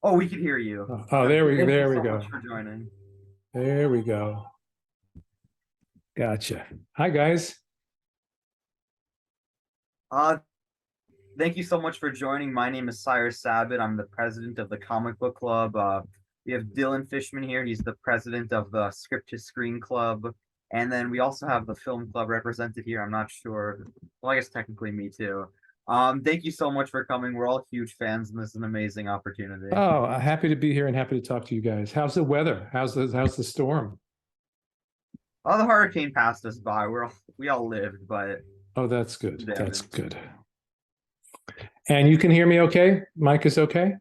Oh, we can hear you. Oh, there we Thank you there we so much go. for joining. There we go. Gotcha. Hi guys. Uh, Thank you so much for joining. My name is Cyrus Sabat. I'm the president of the Comic Book Club. We have Dylan Fishman here. He's the president of the Script to Screen Club. And then we also have the Film Club represented here. I'm not sure. Well, I guess technically me too. Thank you so much for coming. We're all huge fans, and this is an amazing opportunity. Oh, happy to be here and happy to talk to you guys. How's the weather? How's the storm? Oh, the hurricane passed us by. We all lived, but Oh, that's good. That's damage. good. And you can hear me okay? Mike is okay?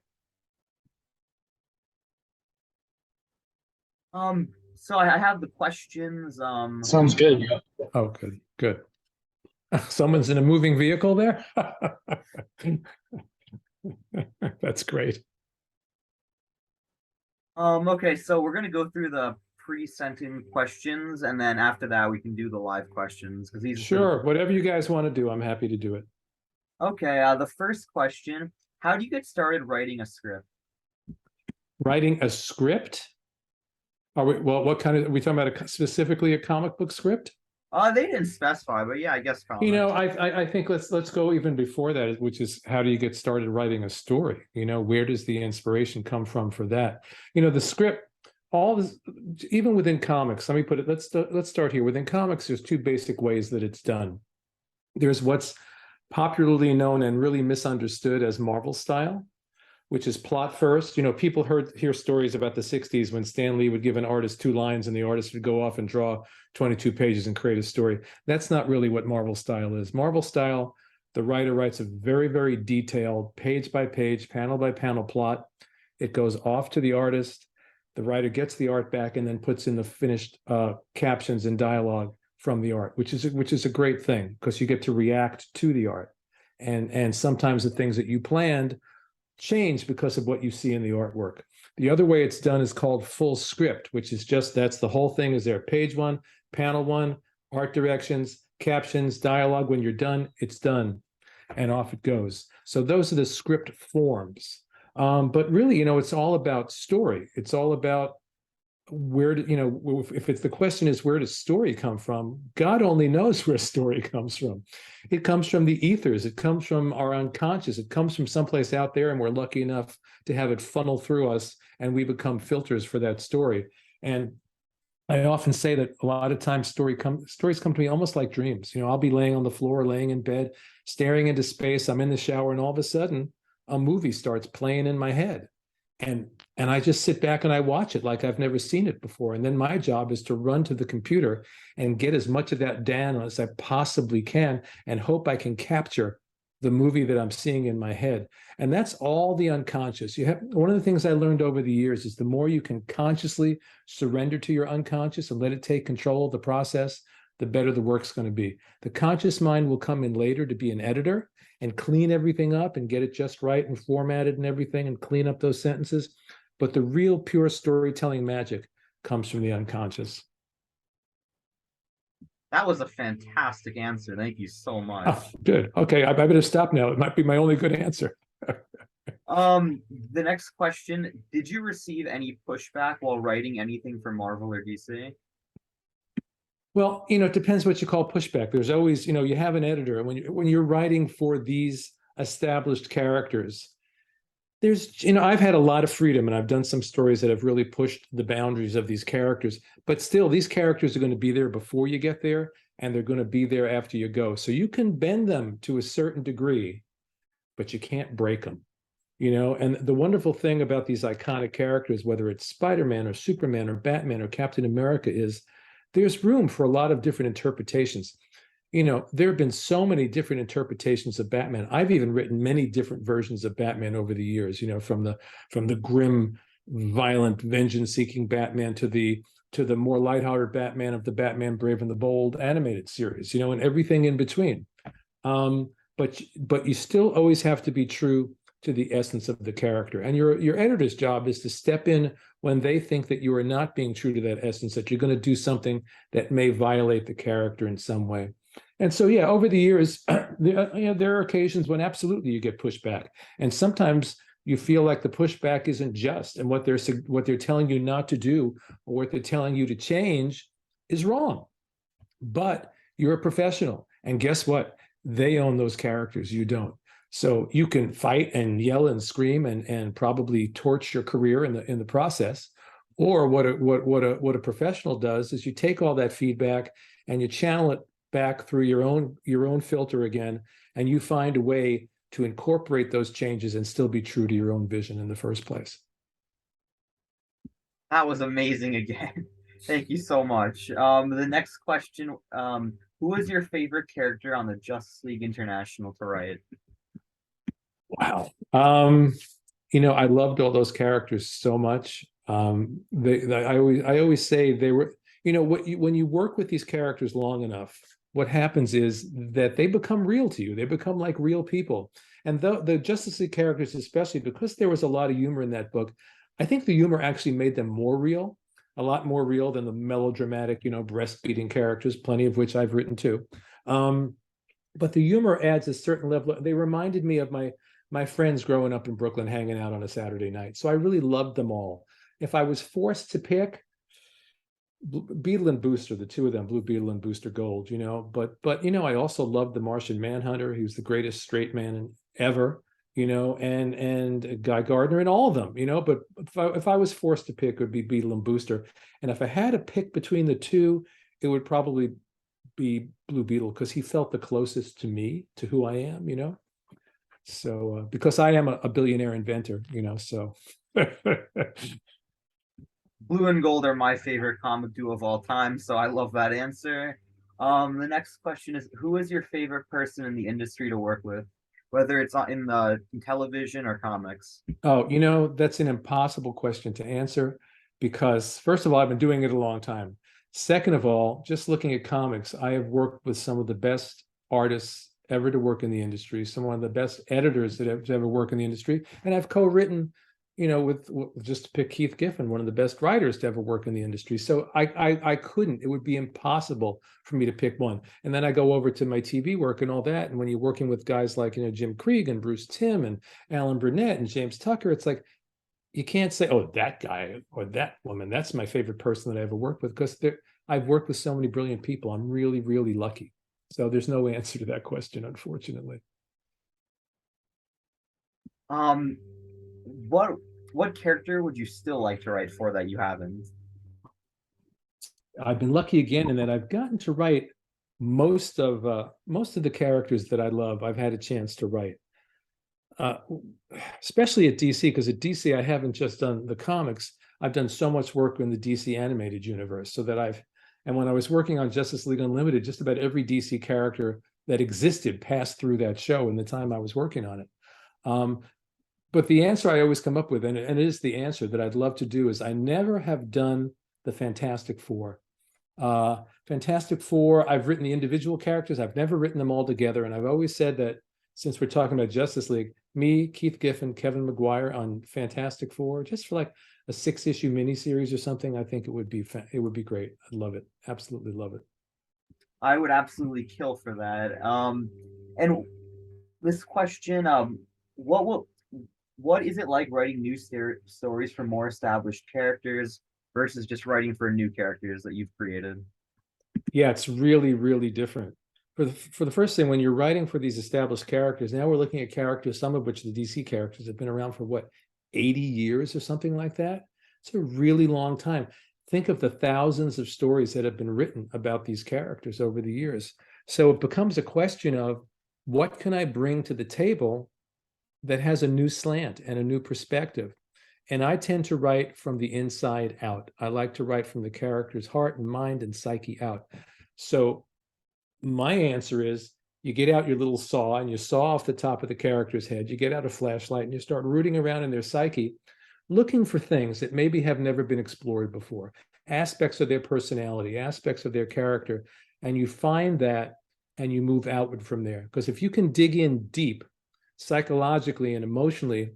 So I have the questions. Sounds good. Yeah. Oh, good, good. Someone's in a moving vehicle there? That's great. Okay, so we're gonna go through the pre-sent in questions, and then after that we can do the live questions because these are pretty. Sure, whatever you guys want to do, I'm happy to do it. Okay, the first question: how do you get started writing a script? Writing a script? Well, what kind of, are we talking about specifically a comic book script? They didn't specify, but yeah, I guess You know, comics. I think let's go even before that, which is how do you get started writing a story? You know, where does the inspiration come from for that? You know, the script, all this, even within comics. Let me put it. Let's start here. Within comics, there's two basic ways that it's done. There's what's popularly known and really misunderstood as Marvel style, which is plot first. You know, people hear stories about the 60s when Stan Lee would give an artist two lines and the artist would go off and draw 22 pages and create a story. That's not really what Marvel style is. Marvel style, the writer writes a very, very detailed, page by page, panel by panel plot. It goes off to the artist. The writer gets the art back and then puts in the finished captions and dialogue from the art, which is a great thing because you get to react to the art. And sometimes the things that you planned change because of what you see in the artwork. The other way it's done is called full script, which is just that's the whole thing is there. Page one, panel one, art directions, captions, dialogue. When you're done, it's done. And off it goes. So those are the script forms. But really, you know, it's all about story. It's all about where do, you know, if it's the question is where does story come from, God only knows where story comes from. It comes from the ethers, it comes from our unconscious, it comes from someplace out there, and we're lucky enough to have it funnel through us, and we become filters for that story. And I often say that a lot of times stories come to me almost like dreams. You know, I'll be laying on the floor, laying in bed, staring into space, I'm in the shower, and all of a sudden a movie starts playing in my head, and I just sit back and I watch it like I've never seen it before. And then my job is to run to the computer and get as much of that down as I possibly can and hope I can capture the movie that I'm seeing in my head. And that's all the unconscious. You have one of the things I learned over the years is the more you can consciously surrender to your unconscious and let it take control of the process, the better the work's going to be. The conscious mind will come in later to be an editor and clean everything up and get it just right and formatted and everything and clean up those sentences. But the real pure storytelling magic comes from the unconscious. That was a fantastic answer. Thank you so much. Oh, good. Okay, I better stop now. It might be my only good answer. The next question: did you receive any pushback while writing anything for Marvel or DC? Well, you know, it depends what you call pushback. There's always, you know, you have an editor, and when you're writing for these established characters, there's, you know, I've had a lot of freedom and I've done some stories that have really pushed the boundaries of these characters, but still these characters are going to be there before you get there and they're going to be there after you go. So you can bend them to a certain degree, but you can't break them, you know. And the wonderful thing about these iconic characters, whether it's Spider-Man or Superman or Batman or Captain America, is there's room for a lot of different interpretations. You know, there have been so many different interpretations of Batman. I've even written many different versions of Batman over the years, you know, from the grim, violent, vengeance-seeking Batman to the more lighthearted Batman of the Batman Brave and the Bold animated series, you know, and everything in between. But you still always have to be true to the essence of the character. And your editor's job is to step in when they think that you are not being true to that essence, that you're going to do something that may violate the character in some way. And so, yeah, over the years, there are occasions when absolutely you get pushed back. And sometimes you feel like the pushback isn't just, and what they're telling you not to do or what they're telling you to change is wrong. But you're a professional, and guess what? They own those characters, you don't. So you can fight and yell and scream and probably torch your career in the process. Or what a professional does is you take all that feedback and you channel it back through your own filter again, and you find a way to incorporate those changes and still be true to your own vision in the first place. That was amazing again. Thank you so much. The next question, who was your favorite character on the Justice League International to write? Wow. I loved all those characters so much. I always say they were, when you work with these characters long enough, what happens is that they become real to you. They become like real people. And the Justice League characters, especially because there was a lot of humor in that book, I think the humor actually made them more real, a lot more real than the melodramatic, breastfeeding characters, plenty of which I've written too. But the humor adds a certain level. They reminded me of my friends growing up in Brooklyn, hanging out on a Saturday night. So I really loved them all. If I was forced to pick, Beetle and Booster, the two of them, Blue Beetle and Booster Gold, but I also loved the Martian Manhunter. He was the greatest straight man ever, and Guy Gardner and all of them, but if I was forced to pick, it would be Beetle and Booster. And if I had to pick between the two, it would probably be Blue Beetle, because he felt the closest to me, to who I am. So because I am a billionaire inventor, so Blue and Gold are my favorite comic duo of all time, so I love that answer. The next question is, who is your favorite person in the industry to work with, whether it's in television or comics? Oh, that's an impossible question to answer, because first of all, I've been doing it a long time. Second of all, just looking at comics, I have worked with some of the best artists ever to work in the industry, some of the best editors that have ever worked in the industry, and I've co-written, with just to pick Keith Giffen, one of the best writers to ever work in the industry. So I couldn't. It would be impossible for me to pick one. And then I go over to my TV work and all that. And when you're working with guys like Jim Krieg and Bruce Timm and Alan Burnett and James Tucker, it's like you can't say, oh, that guy or that woman, that's my favorite person that I ever worked with, because I've worked with so many brilliant people. I'm really, really lucky. So there's no answer to that question, unfortunately. Um, what character would you still like to write for that you haven't? I've been lucky again in that I've gotten to write most of the characters that I love. I've had a chance to write, especially at DC, because at DC I haven't just done the comics. I've done so much work in the DC animated universe, and when I was working on Justice League Unlimited, just about every DC character that existed passed through that show in the time I was working on it. But the answer I always come up with, and it is the answer that I'd love to do, is I never have done the Fantastic Four. Fantastic Four, I've written the individual characters. I've never written them all together. And I've always said that, since we're talking about Justice League, me, Keith Giffen, Kevin Maguire on Fantastic Four, just for like a 6-issue miniseries or something, I think it would be great. I'd love it. Absolutely love it. I would absolutely kill for that. And this question, what is it like writing new stories for more established characters versus just writing for new characters that you've created? Yeah, it's really, really different. For the first thing, when you're writing for these established characters, now we're looking at characters, some of which the DC characters have been around for what, 80 years or something like that. It's a really long time. Think of the thousands of stories that have been written about these characters over the years. So it becomes a question of, what can I bring to the table that has a new slant and a new perspective? And I tend to write from the inside out. I like to write from the character's heart and mind and psyche out. So my answer is, you get out your little saw and you saw off the top of the character's head. You get out a flashlight and you start rooting around in their psyche, looking for things that maybe have never been explored before, aspects of their personality, aspects of their character, and you find that and you move outward from there. Because if you can dig in deep psychologically and emotionally,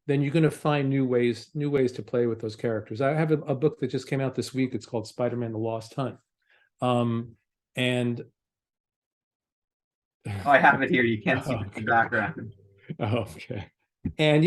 then you're going to find new ways to play with those characters. I have a book that just came out this week. It's called Spider-Man: The Lost Hunt. And Oh, I have it here. You can't see the background. okay. And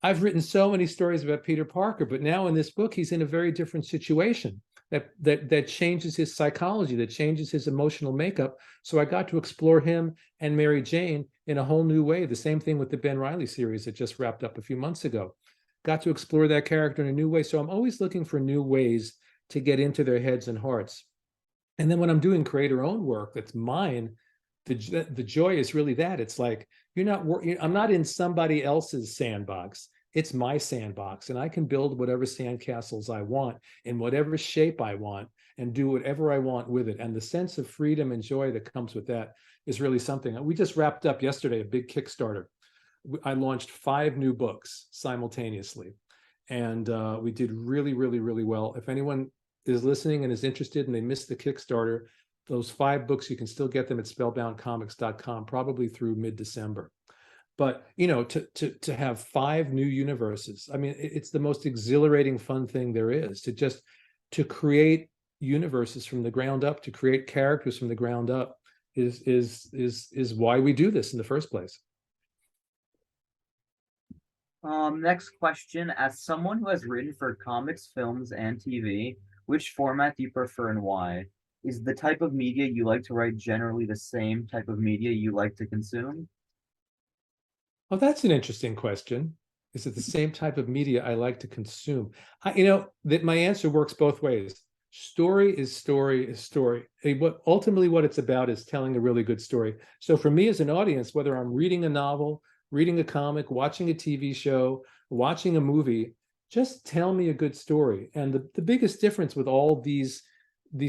I've written so many stories about Peter Parker, but now in this book, he's in a very different situation that changes his psychology, that changes his emotional makeup. So I got to explore him and Mary Jane in a whole new way. The same thing with the Ben Reilly series that just wrapped up a few months ago. Got to explore that character in a new way. So I'm always looking for new ways to get into their heads and hearts. And then when I'm doing creator-owned work that's mine, the joy is really that it's like I'm not in somebody else's sandbox. It's my sandbox, and I can build whatever sandcastles I want in whatever shape I want and do whatever I want with it. And the sense of freedom and joy that comes with that is really something. We just wrapped up yesterday a big Kickstarter. I launched 5 new books simultaneously, and we did really, really, really well. If anyone is listening and is interested and they missed the Kickstarter, those 5 books, you can still get them at spellboundcomics.com, probably through mid-December. But, to have 5 new universes, I mean, it's the most exhilarating, fun thing there is to create universes from the ground up, to create characters from the ground up is why we do this in the first place. Next question. As someone who has written for comics, films, and TV, which format do you prefer and why? Is the type of media you like to write generally the same type of media you like to consume? Well, that's an interesting question. Is it the same type of media I like to consume? That my answer works both ways. Story is story is story. What it's about is telling a really good story. So for me as an audience, whether I'm reading a novel, reading a comic, watching a TV show, watching a movie, just tell me a good story. And the biggest difference with all these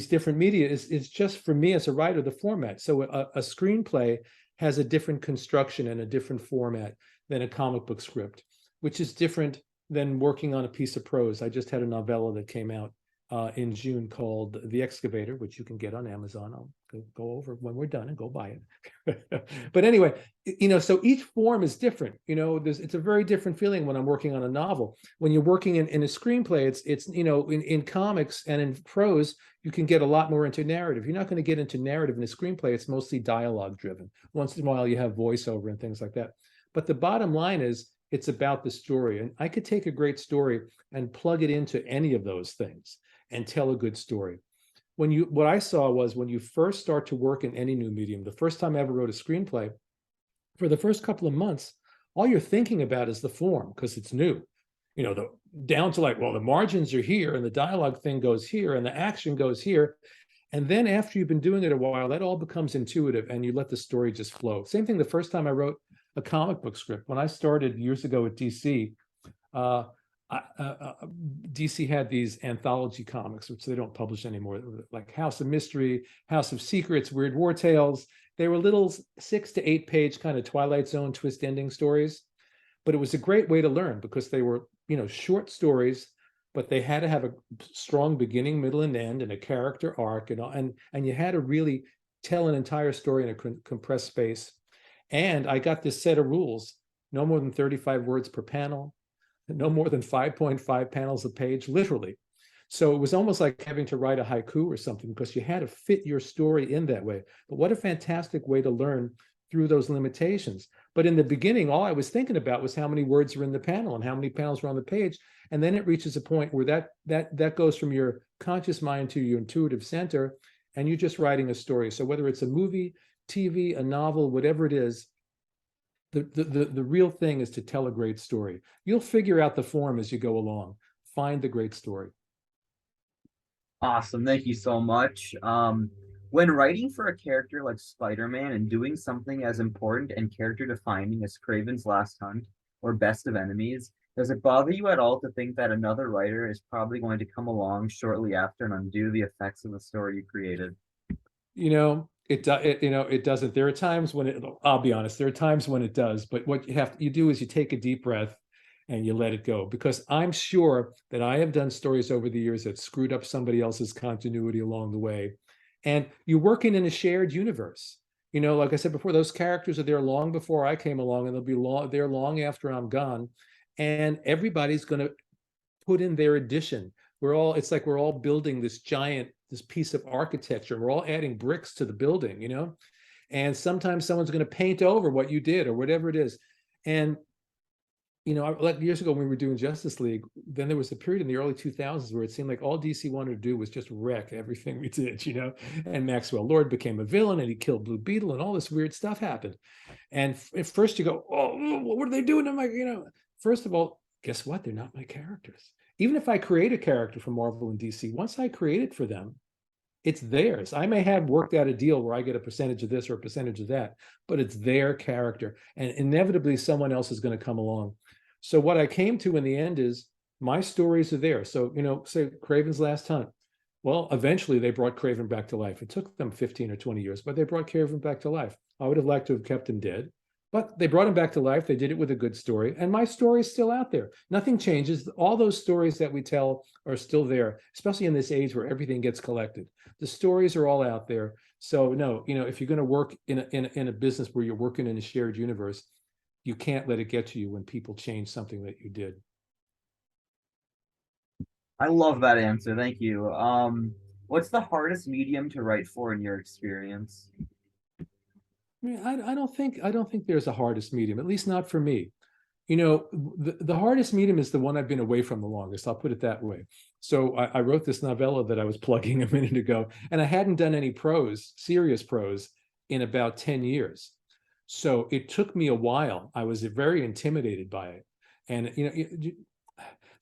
different media is just for me as a writer, the format. So a screenplay has a different construction and a different format than a comic book script, which is different than working on a piece of prose. I just had a novella that came out in June called The Excavator, which you can get on Amazon. I'll go over when we're done and go buy it. But anyway, so each form is different. It's a very different feeling when I'm working on a novel. When you're working in a screenplay, it's in comics and in prose, you can get a lot more into narrative. You're not going to get into narrative in a screenplay. It's mostly dialogue driven. Once in a while, you have voiceover and things like that. But the bottom line is it's about the story. And I could take a great story and plug it into any of those things and tell a good story. What I saw was when you first start to work in any new medium, the first time I ever wrote a screenplay, for the first couple of months, all you're thinking about is the form because it's new. Down to the margins are here and the dialogue thing goes here and the action goes here. And then after you've been doing it a while, that all becomes intuitive and you let the story just flow. Same thing the first time I wrote a comic book script. When I started years ago at DC, DC had these anthology comics, which they don't publish anymore, like House of Mystery, House of Secrets, Weird War Tales. They were little 6 to 8 page kind of Twilight Zone twist ending stories. But it was a great way to learn because they were, short stories, but they had to have a strong beginning, middle, and end, and a character arc, and you had to really tell an entire story in a compressed space. And I got this set of rules: no more than 35 words per panel, no more than 5.5 panels a page, literally. So it was almost like having to write a haiku or something because you had to fit your story in that way. But what a fantastic way to learn through those limitations. But in the beginning, all I was thinking about was how many words are in the panel and how many panels are on the page. And then it reaches a point where that goes from your conscious mind to your intuitive center, and you're just writing a story. So whether it's a movie, TV, a novel, whatever it is, the real thing is to tell a great story. You'll figure out the form as you go along. Find the great story. Awesome. Thank you so much. When writing for a character like Spider-Man and doing something as important and character defining as Kraven's Last Hunt or Best of Enemies, does it bother you at all to think that another writer is probably going to come along shortly after and undo the effects of the story you created? It doesn't. There are times when I'll be honest, there are times when it does, but what you do is you take a deep breath and you let it go, because I'm sure that I have done stories over the years that screwed up somebody else's continuity along the way. And you're working in a shared universe. Like I said before, those characters are there long before I came along, and they'll be there long after I'm gone. And everybody's going to put in their addition. It's like we're all building this piece of architecture. We're all adding bricks to the building, and sometimes someone's going to paint over what you did or whatever it is. And like years ago when we were doing Justice League, then there was a period in the early 2000s where it seemed like all DC wanted to do was just wreck everything we did, and Maxwell Lord became a villain and he killed Blue Beetle and all this weird stuff happened. And at first you go, oh, what are they doing to my, first of all, guess what? They're not my characters. Even if I create a character for Marvel and DC, once I create it for them, it's theirs. I may have worked out a deal where I get a percentage of this or a percentage of that, but it's their character. And inevitably someone else is going to come along. So what I came to in the end is my stories are there. So, say Kraven's Last Hunt. Well, eventually they brought Kraven back to life. It took them 15 or 20 years, but they brought Kraven back to life. I would have liked to have kept him dead, but they brought him back to life. They did it with a good story. And my story is still out there. Nothing changes. All those stories that we tell are still there, especially in this age where everything gets collected. The stories are all out there. So no, if you're going to work in a business where you're working in a shared universe, you can't let it get to you when people change something that you did. I love that answer. Thank you. What's the hardest medium to write for in your experience? I mean, I don't think there's a hardest medium, at least not for me. The hardest medium is the one I've been away from the longest. I'll put it that way. So I wrote this novella that I was plugging a minute ago, and I hadn't done any prose, serious prose, in about 10 years. So it took me a while. I was very intimidated by it. And,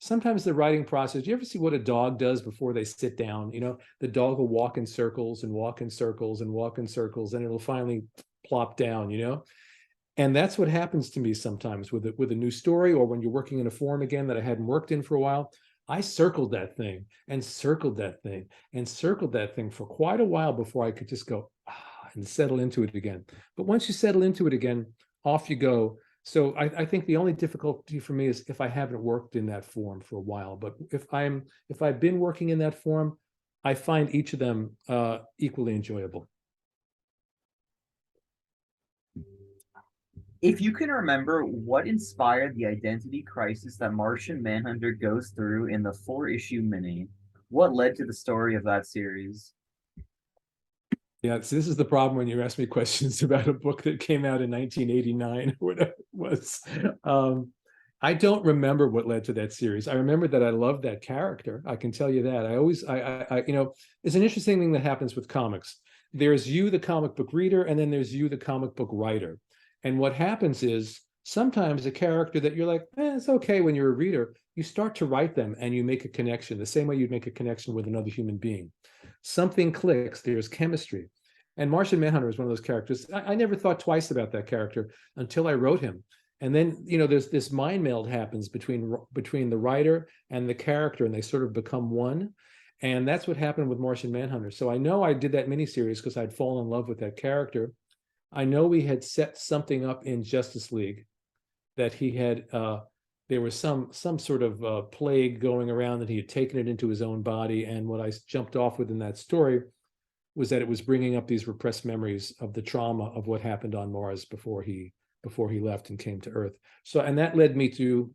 sometimes the writing process, you ever see what a dog does before they sit down? The dog will walk in circles and walk in circles and walk in circles, and it'll finally plop down, And that's what happens to me sometimes with a new story, or when you're working in a form again that I hadn't worked in for a while. I circled that thing and circled that thing and circled that thing for quite a while before I could just go and settle into it again. But once you settle into it again, off you go. So I think the only difficulty for me is if I haven't worked in that form for a while. But if I've been working in that form, I find each of them equally enjoyable. If you can remember, what inspired the identity crisis that Martian Manhunter goes through in the 4-issue mini? What led to the story of that series? Yeah, so this is the problem when you ask me questions about a book that came out in 1989 or whatever it was. I don't remember what led to that series. I remember that I loved that character. I can tell you that. It's an interesting thing that happens with comics. There's you, the comic book reader, and then there's you, the comic book writer. And what happens is sometimes a character that you're like, it's okay when you're a reader, you start to write them and you make a connection the same way you'd make a connection with another human being. Something clicks, there's chemistry. And Martian Manhunter is one of those characters. I never thought twice about that character until I wrote him. And then, there's this mind meld happens between the writer and the character, and they sort of become one. And that's what happened with Martian Manhunter. So I know I did that miniseries because I'd fallen in love with that character. I know we had set something up in Justice League that he had, there was some sort of plague going around that he had taken it into his own body. And what I jumped off with in that story was that it was bringing up these repressed memories of the trauma of what happened on Mars before he left and came to Earth. So, and that led me to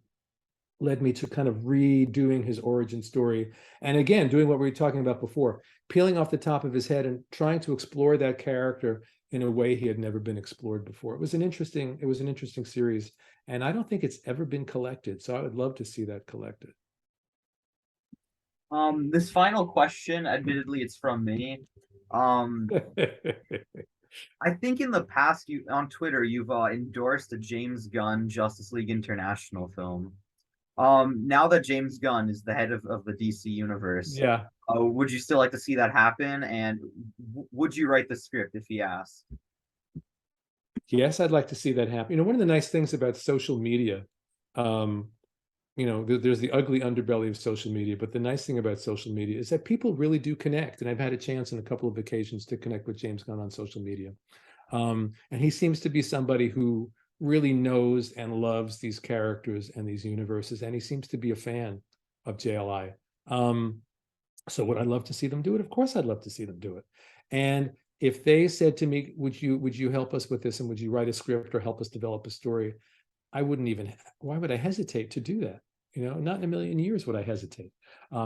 kind of redoing his origin story. And again, doing what we were talking about before, peeling off the top of his head and trying to explore that character in a way he had never been explored before. It was an interesting series. And I don't think it's ever been collected. So I would love to see that collected. This final question, admittedly, it's from me. I think in the past, on Twitter, you've endorsed the James Gunn Justice League International film. Now that James Gunn is the head of the DC universe, Yeah. Would you still like to see that happen? And would you write the script if he asked? Yes, I'd like to see that happen. One of the nice things about social media, there's the ugly underbelly of social media, but the nice thing about social media is that people really do connect. And I've had a chance on a couple of occasions to connect with James Gunn on social media. And he seems to be somebody who really knows and loves these characters and these universes. And he seems to be a fan of JLI. So would I love to see them do it? Of course, I'd love to see them do it. And if they said to me, would you help us with this? And would you write a script or help us develop a story? I wouldn't even, why would I hesitate to do that? Not in a million years would I hesitate.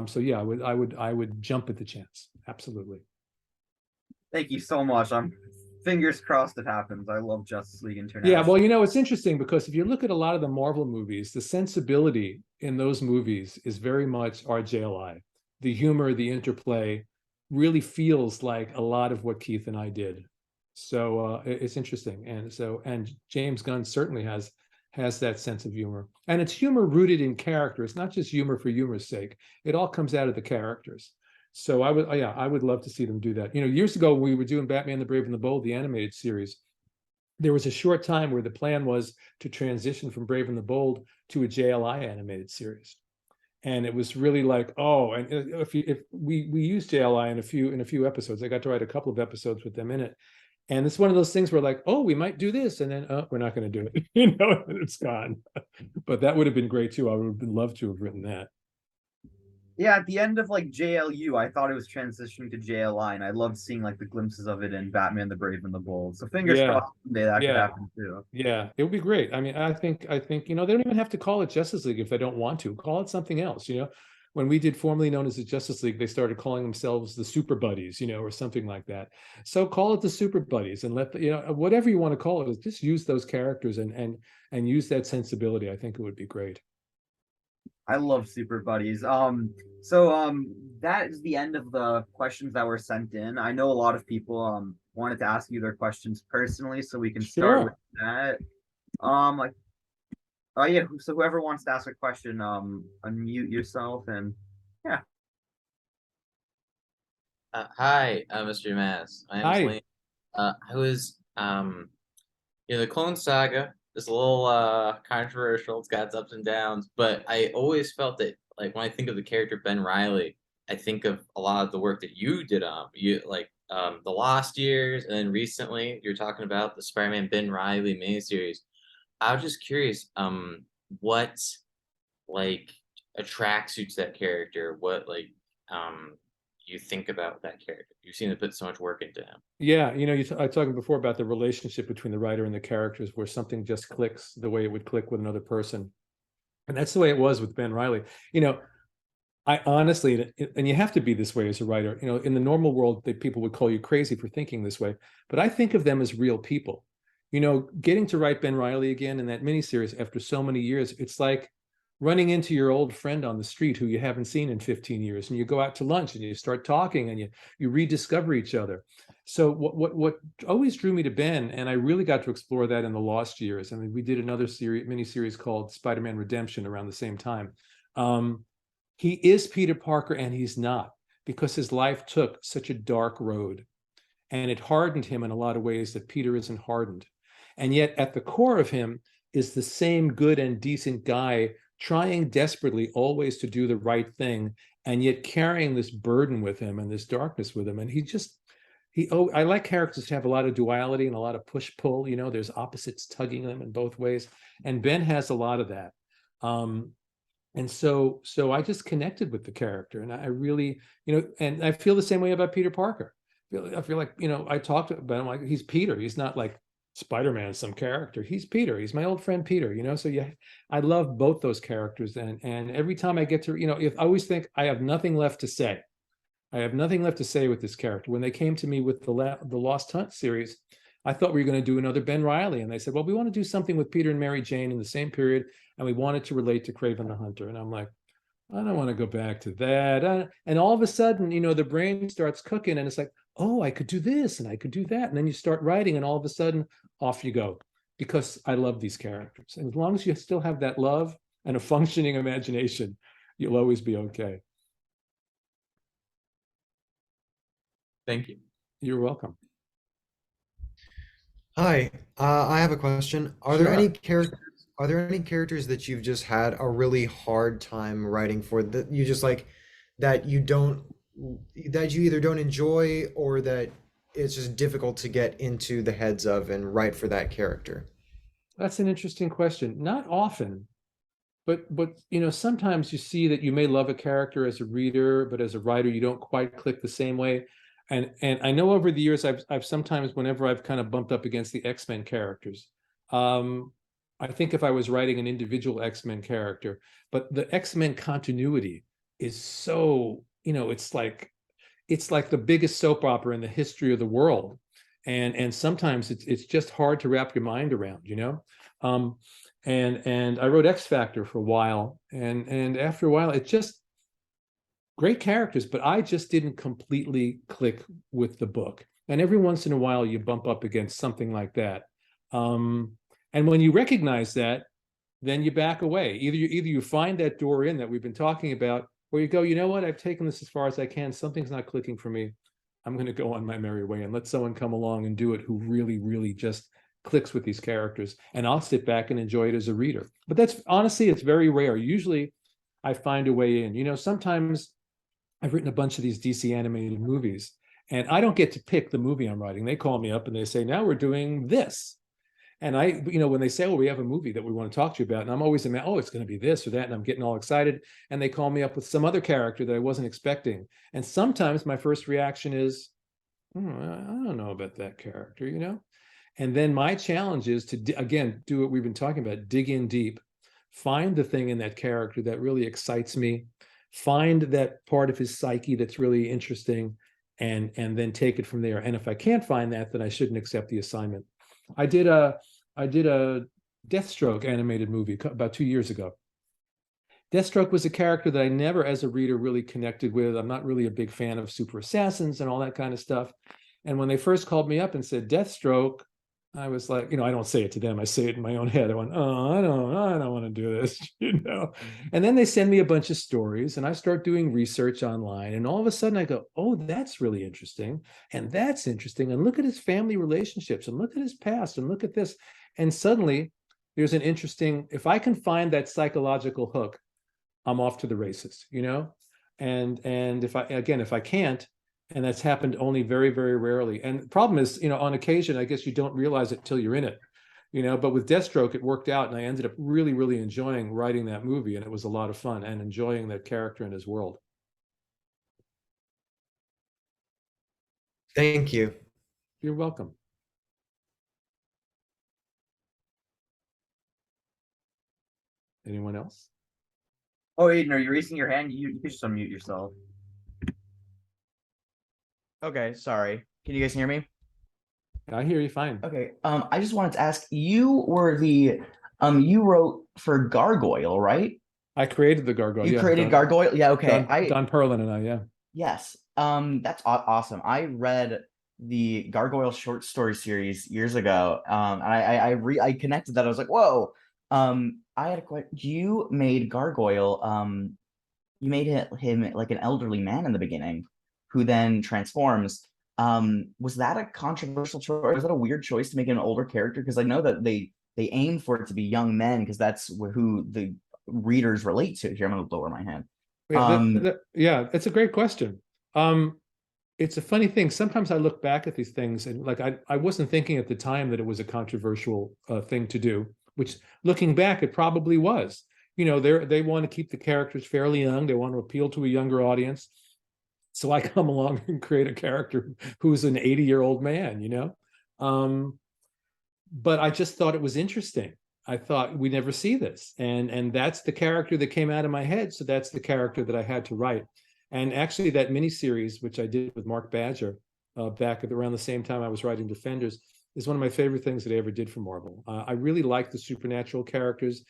So yeah, I would jump at the chance. Absolutely. Thank you so much. Fingers crossed it happens. I love Justice League Yeah, well, International. it's interesting because if you look at a lot of the Marvel movies, the sensibility in those movies is very much RJLI. The humor, the interplay really feels like a lot of what Keith and I did. So it's interesting. And James Gunn certainly has that sense of humor. And it's humor rooted in character. It's not just humor for humor's sake. It all comes out of the characters. So I would love to see them do that. Years ago we were doing Batman the Brave and the Bold, the animated series. There was a short time where the plan was to transition from Brave and the Bold to a JLI animated series, and it was really like, oh, and if we used JLI in a few episodes, I got to write a couple of episodes with them in it, and it's one of those things where like, oh, we might do this, and then we're not going to do it, and it's gone. But that would have been great too. I would have loved to have written that. Yeah, at the end of like JLU, I thought it was transitioning to JLI, and I loved seeing like the glimpses of it in Batman the Brave and the Bold. So fingers Yeah, crossed someday that could yeah. happen too. Yeah, it would be great. I mean, I think, they don't even have to call it Justice League if they don't want to. Call it something else, When we did formerly known as the Justice League, they started calling themselves the Super Buddies, or something like that. So call it the Super Buddies and let whatever you want to call it, is just use those characters and use that sensibility. I think it would be great. I love Super Buddies. So that is the end of the questions that were sent in. I know a lot of people wanted to ask you their questions personally, so we can start with Sure. that. Like oh yeah, so whoever wants to ask a question, unmute yourself and yeah. Hi, Mr. Mass. My name's Hi. Lane. I was, the Clone Saga is a little controversial. It's got its ups and downs, but I always felt that, like, when I think of the character Ben Riley, I think of a lot of the work that you did on the Lost Years, and then recently you're talking about the Spider-Man Ben Riley miniseries. I was just curious, what like attracts you to that character? What um you think about that character? You seem to put so much work into him. Yeah, I was talking before about the relationship between the writer and the characters, where something just clicks the way it would click with another person. And that's the way it was with Ben Riley. I honestly, and you have to be this way as a writer, in the normal world, people would call you crazy for thinking this way, but I think of them as real people. Getting to write Ben Riley again in that miniseries after so many years, it's like running into your old friend on the street who you haven't seen in 15 years, and you go out to lunch and you start talking and you rediscover each other. So what always drew me to Ben, and I really got to explore that in the Lost Years. I mean, we did another miniseries called Spider-Man Redemption around the same time. He is Peter Parker and he's not, because his life took such a dark road and it hardened him in a lot of ways that Peter isn't hardened. And yet at the core of him is the same good and decent guy trying desperately always to do the right thing, and yet carrying this burden with him and this darkness with him. And I like characters to have a lot of duality and a lot of push-pull. There's opposites tugging them in both ways. And Ben has a lot of that. And so I just connected with the character, and I really, and I feel the same way about Peter Parker. I feel like, I talked about him like he's Peter. He's not like Spider-Man, some character. He's Peter. He's my old friend Peter, So yeah, I love both those characters. And every time I get to, if I always think I have nothing left to say. I have nothing left to say with this character. When they came to me with the Lost Hunt series, I thought we were going to do another Ben Riley. And they said, well, we want to do something with Peter and Mary Jane in the same period. And we wanted to relate to Kraven the Hunter. And I'm like, I don't want to go back to that. And all of a sudden, the brain starts cooking and it's like, oh, I could do this and I could do that. And then you start writing and all of a sudden off you go, because I love these characters. And as long as you still have that love and a functioning imagination, you'll always be okay. Thank you. You're welcome. Hi, I have a question. Are there Sure. any characters that you've just had a really hard time writing for, that you just like, that you either don't enjoy, or that it's just difficult to get into the heads of and write for that character? That's an interesting question. Not often, but sometimes you see that you may love a character as a reader, but as a writer, you don't quite click the same way. And I know over the years, I've sometimes, whenever I've kind of bumped up against the X-Men characters, I think if I was writing an individual X-Men character, but the X-Men continuity is so, it's like the biggest soap opera in the history of the world. and sometimes it's just hard to wrap your mind around, you know. And I wrote X Factor for a while, and after a while, it just great characters, but I just didn't completely click with the book. And every once in a while, you bump up against something like that. And when you recognize that, then you back away. Either you find that door in that we've been talking about, or you go, you know what, I've taken this as far as I can. Something's not clicking for me. I'm going to go on my merry way and let someone come along and do it who really, really just clicks with these characters. And I'll sit back and enjoy it as a reader. But that's honestly, it's very rare. Usually I find a way in. You know, sometimes I've written a bunch of these DC animated movies, and I don't get to pick the movie I'm writing. They call me up and they say, now we're doing this. And I, you know, when they say, well, we have a movie that we want to talk to you about, and I'm always, oh, it's going to be this or that, and I'm getting all excited. And they call me up with some other character that I wasn't expecting. And sometimes my first reaction is, I don't know about that character, you know? And then my challenge is to, again, do what we've been talking about, dig in deep, find the thing in that character that really excites me, find that part of his psyche that's really interesting, and then take it from there. And if I can't find that, then I shouldn't accept the assignment. I did a Deathstroke animated movie about 2 years ago. Deathstroke was a character that I never, as a reader, really connected with. I'm not really a big fan of super assassins and all that kind of stuff. And when they first called me up and said Deathstroke, I was like, you know, I don't say it to them. I say it in my own head. I went, oh, I don't want to do this, you know. And then they send me a bunch of stories, and I start doing research online. And all of a sudden I go, oh, that's really interesting. And that's interesting. And look at his family relationships, and look at his past, and look at this. And suddenly there's an interesting, if I can find that psychological hook, I'm off to the races, you know. And if I can't, and that's happened only very, very rarely. And the problem is, you know, on occasion, I guess you don't realize it till you're in it, you know. But with Deathstroke, it worked out, and I ended up really, really enjoying writing that movie, and it was a lot of fun, and enjoying that character and his world. Thank you. You're welcome. Anyone else? Oh, Aiden, are you raising your hand? You can just unmute yourself. Okay, sorry. Can you guys hear me? I hear you fine. Okay. I just wanted to ask, you were the you wrote for Gargoyle, right? I created the Gargoyle. You Yeah, created Gargoyle? Yeah, okay. Don Perlin and I, yeah. Yes. That's awesome. I read the Gargoyle short story series years ago. And I connected that. I was like, whoa. I had a question. You made Gargoyle, you made him like an elderly man in the beginning who then transforms. Was that a controversial choice? Was that a weird choice to make an older character? Because I know that they aim for it to be young men, because that's who the readers relate to. Here, I'm going to lower my hand. Yeah, it's a great question. It's a funny thing. Sometimes I look back at these things, and like I wasn't thinking at the time that it was a controversial thing to do, which looking back, it probably was. You know, they want to keep the characters fairly young. They want to appeal to a younger audience. So I come along and create a character who's an 80-year-old man, you know? But I just thought it was interesting. I thought we never see this. And that's the character that came out of my head. So that's the character that I had to write. And actually that miniseries, which I did with Mark Badger back at around the same time I was writing Defenders, is one of my favorite things that I ever did for Marvel. I really like the supernatural characters.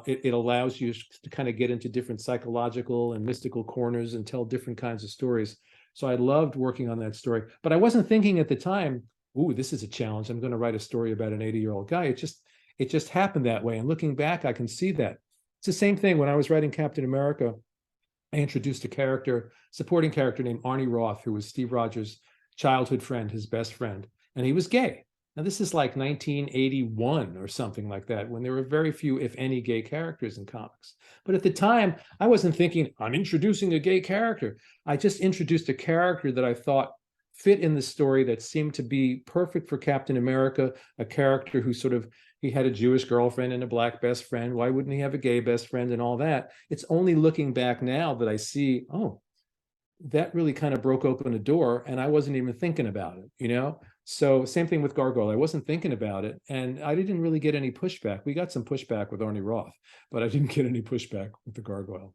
It allows you to kind of get into different psychological and mystical corners and tell different kinds of stories. So I loved working on that story, but I wasn't thinking at the time, ooh, this is a challenge. I'm going to write a story about an 80-year-old guy. It just happened that way. And looking back, I can see that. It's the same thing when I was writing Captain America. I introduced a supporting character named Arnie Roth, who was Steve Rogers' childhood friend, his best friend, and he was gay. Now, this is like 1981 or something like that, when there were very few, if any, gay characters in comics. But at the time, I wasn't thinking, I'm introducing a gay character. I just introduced a character that I thought fit in the story, that seemed to be perfect for Captain America, a character who he had a Jewish girlfriend and a black best friend. Why wouldn't he have a gay best friend and all that? It's only looking back now that I see, oh, that really kind of broke open a door, and I wasn't even thinking about it, you know? So same thing with Gargoyle. I wasn't thinking about it, and I didn't really get any pushback. We got some pushback with Arnie Roth, but I didn't get any pushback with the Gargoyle.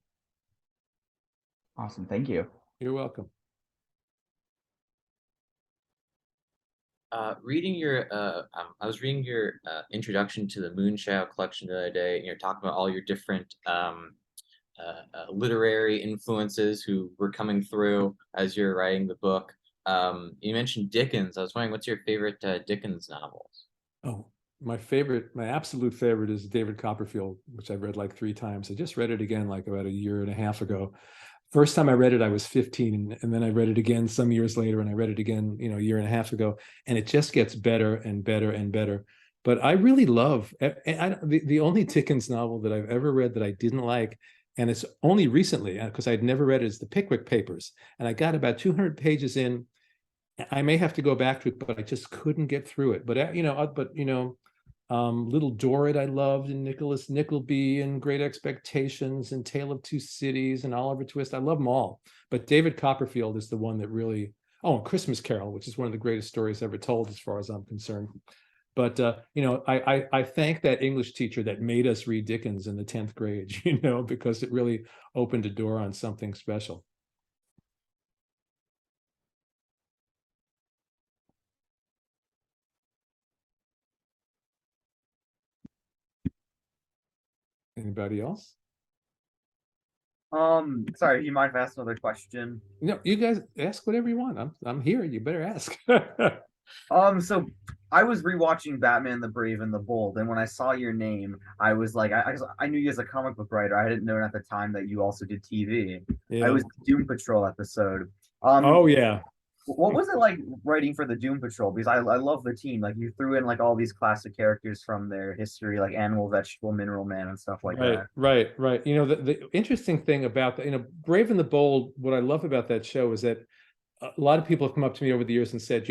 Awesome. Thank you. You're welcome. Reading your I was reading your introduction to the Moonchild collection the other day, and you're talking about all your different literary influences who were coming through as you're writing the book. You mentioned Dickens. I was wondering, what's your favorite Dickens novels? Oh, my absolute favorite is David Copperfield, which I've read like 3 times. I just read it again like about a year and a half ago. First time I read it, I was 15, and then I read it again some years later, and I read it again, a year and a half ago, and it just gets better and better and better. But I really love the only Dickens novel that I've ever read that I didn't like, and it's only recently because I'd never read it, is the Pickwick Papers, and I got about 200 pages in. I may have to go back to it, but I just couldn't get through it. But Little Dorrit I loved, and Nicholas Nickleby, and Great Expectations, and Tale of Two Cities, and Oliver Twist. I love them all. But David Copperfield is the one that really, and Christmas Carol, which is one of the greatest stories ever told as far as I'm concerned. But I thank that English teacher that made us read Dickens in the 10th grade, because it really opened a door on something special. Anybody else? Sorry, you mind if I ask another question? No, you guys ask whatever you want. I'm here. You better ask. So I was rewatching Batman the Brave and the Bold, and when I saw your name, I was like, I knew you as a comic book writer. I didn't know at the time that you also did TV. Yeah. I was the Doom Patrol episode. Oh yeah. What was it like writing for the Doom Patrol? Because I love the team. Like, you threw in like all these classic characters from their history, like Animal, Vegetable, Mineral Man, and stuff like that. Right. The interesting thing about Brave and the Bold, what I love about that show is that a lot of people have come up to me over the years and said,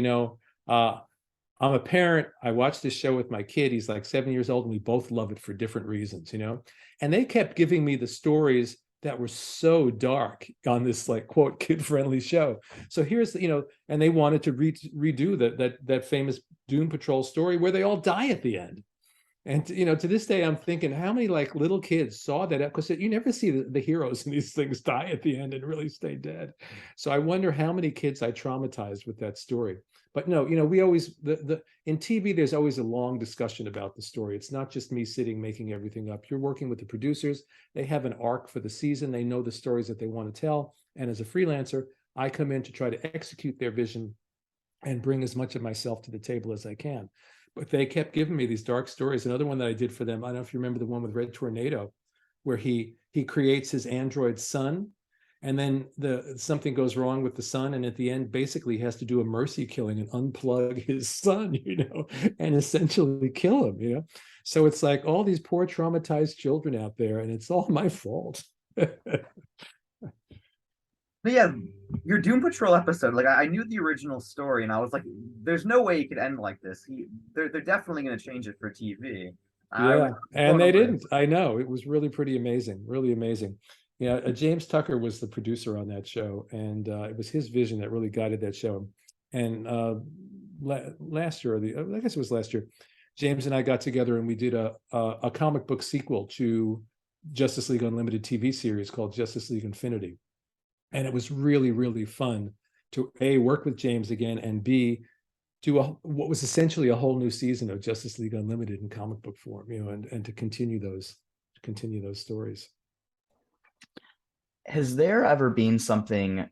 I'm a parent. I watched this show with my kid. He's like 7 years old, and we both love it for different reasons, And they kept giving me the stories that were so dark on this like quote kid-friendly show. So here's and they wanted to redo that famous Doom Patrol story where they all die at the end. And to this day, I'm thinking, how many like little kids saw that? Because you never see the heroes in these things die at the end and really stay dead. So I wonder how many kids I traumatized with that story. But no, we always in TV, there's always a long discussion about the story. It's not just me sitting making everything up. You're working with the producers. They have an arc for the season. They know the stories that they want to tell. And as a freelancer, I come in to try to execute their vision and bring as much of myself to the table as I can. But they kept giving me these dark stories. Another one that I did for them, I don't know if you remember the one with Red Tornado, where he creates his android son, and then something goes wrong with the son, and at the end, basically, he has to do a mercy killing and unplug his son, and essentially kill him, So it's like all these poor traumatized children out there, and it's all my fault. But yeah, your Doom Patrol episode, like I knew the original story, and I was like, "There's no way it could end like this. They're definitely going to change it for TV." Yeah, and they didn't. I know, it was really pretty amazing, really amazing. Yeah, James Tucker was the producer on that show, and it was his vision that really guided that show. And last year, I guess it was last year, James and I got together and we did a comic book sequel to Justice League Unlimited TV series called Justice League Infinity. And it was really, really fun to A, work with James again, and B, do what was essentially a whole new season of Justice League Unlimited in comic book form, and to continue those stories. Has there ever been something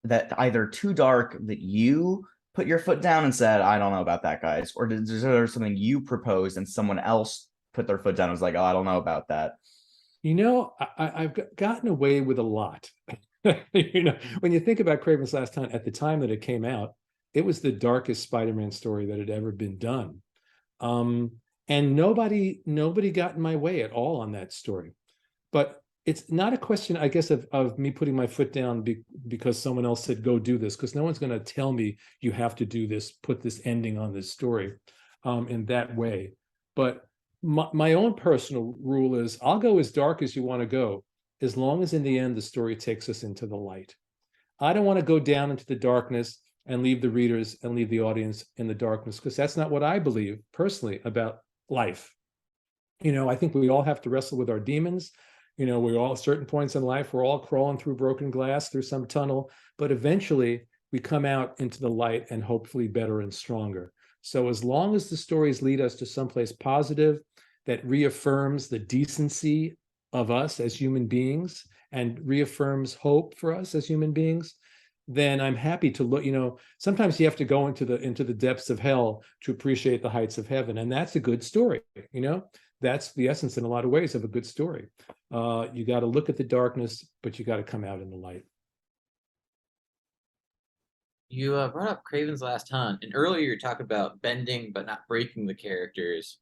that either too dark that you put your foot down and said, I don't know about that, guys, or is there something you proposed and someone else put their foot down and was like, oh, I don't know about that? I've gotten away with a lot. When you think about Kraven's Last Hunt, at the time that it came out, it was the darkest Spider-Man story that had ever been done. And nobody got in my way at all on that story. But it's not a question, I guess, of me putting my foot down because someone else said, go do this, because no one's going to tell me you have to do this, put this ending on this story in that way. But my own personal rule is I'll go as dark as you want to go, as long as in the end the story takes us into the light. I don't want to go down into the darkness and leave the readers and leave the audience in the darkness, because that's not what I believe personally about life. I think we all have to wrestle with our demons. We all, at certain points in life, we're all crawling through broken glass, through some tunnel, but eventually we come out into the light and hopefully better and stronger. So as long as the stories lead us to someplace positive that reaffirms the decency of us as human beings and reaffirms hope for us as human beings, then I'm happy to look. Sometimes you have to go into the depths of hell to appreciate the heights of heaven, and that's a good story. That's the essence in a lot of ways of a good story. You got to look at the darkness, but you got to come out in the light. You brought up Craven's Last Hunt, and earlier you talked about bending but not breaking the characters.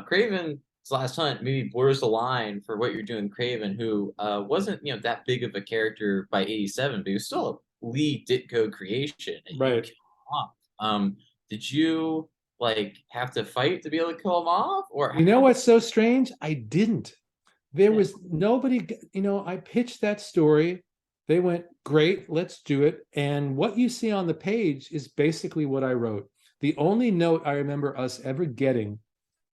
Craven's Last Hunt maybe blurs the line for what you're doing. Craven, who wasn't that big of a character by '87, but he was still a lead Ditko creation, and you Right. killed him off. Did you have to fight to be able to kill him off, or You know what's so strange? I didn't. There was nobody. I pitched that story. They went, great, let's do it. And what you see on the page is basically what I wrote. The only note I remember us ever getting,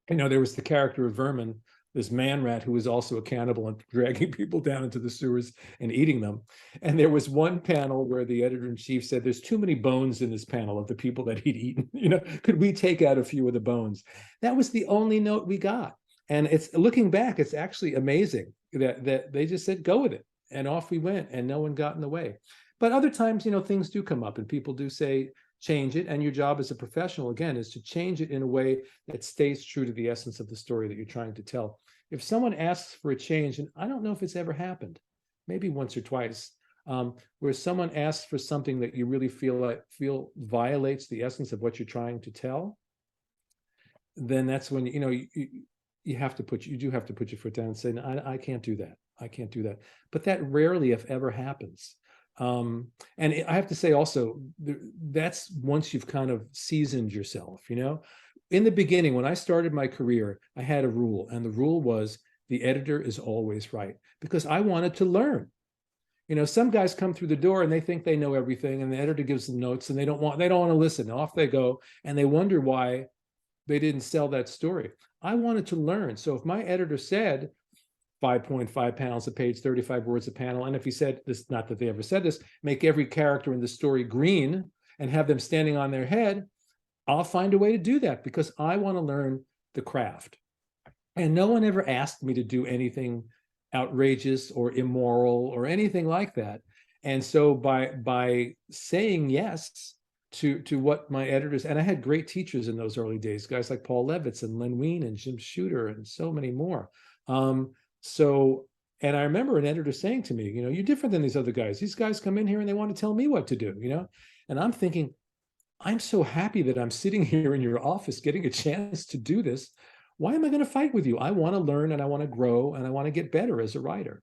there was the character of Vermin, this man rat who was also a cannibal and dragging people down into the sewers and eating them. And there was one panel where the editor-in-chief said, there's too many bones in this panel of the people that he'd eaten. Could we take out a few of the bones? That was the only note we got. And it's looking back, it's actually amazing that they just said, go with it. And off we went, and no one got in the way. But other times, things do come up and people do say, change it. And your job as a professional, again, is to change it in a way that stays true to the essence of the story that you're trying to tell. If someone asks for a change, and I don't know if it's ever happened, maybe once or twice, where someone asks for something that you really feel violates the essence of what you're trying to tell, then that's when, you have to put your foot down and say, no, I can't do that. I can't do that. But that rarely, if ever, happens. And I have to say also, that's once you've kind of seasoned yourself, In the beginning, when I started my career, I had a rule, and the rule was the editor is always right, because I wanted to learn. Some guys come through the door and they think they know everything, and the editor gives them notes, and they don't want to listen. Off they go, and they wonder why they didn't sell that story. I wanted to learn. So if my editor said 5.5 panels a page, 35 words a panel, and if he said this, not that they ever said this, make every character in the story green and have them standing on their head, I'll find a way to do that, because I want to learn the craft. And no one ever asked me to do anything outrageous or immoral or anything like that. And so by saying yes to what my editors, and I had great teachers in those early days, guys like Paul Levitz and Len Wein and Jim Shooter and so many more. And I remember an editor saying to me, you're different than these other guys. These guys come in here and they want to tell me what to do, And I'm thinking, I'm so happy that I'm sitting here in your office getting a chance to do this. Why am I going to fight with you? I want to learn, and I want to grow, and I want to get better as a writer,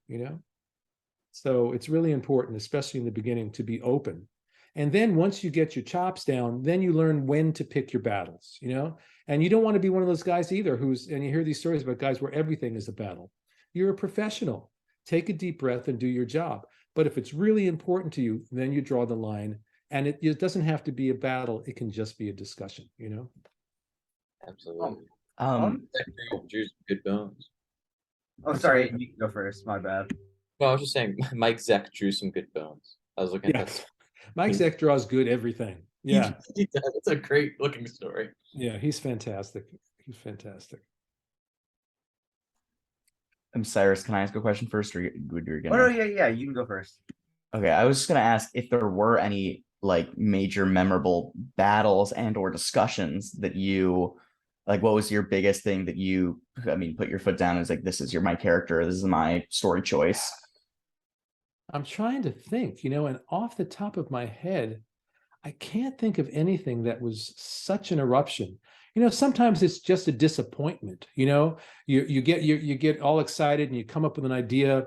So it's really important, especially in the beginning, to be open. And then once you get your chops down, then you learn when to pick your battles, And you don't want to be one of those guys either and you hear these stories about guys where everything is a battle. You're a professional. Take a deep breath and do your job. But if it's really important to you, then you draw the line. And it doesn't have to be a battle. It can just be a discussion, Absolutely. Drew some good bones. Oh, sorry, you can go first. My bad. No, I was just saying, Mike Zeck drew some good bones. I was looking at that. Mike Zeck draws good everything. Yeah. He does. It's a great looking story. Yeah, he's fantastic. He's fantastic. Cyrus, can I ask a question first, or would you Oh, no, yeah, you can go first. Okay, I was just gonna ask if there were any major memorable battles and or discussions that you what was your biggest thing that you put your foot down as this is my character, this is my story choice? I'm trying to think, and off the top of my head, I can't think of anything that was such an eruption. Sometimes it's just a disappointment. You get all excited and you come up with an idea.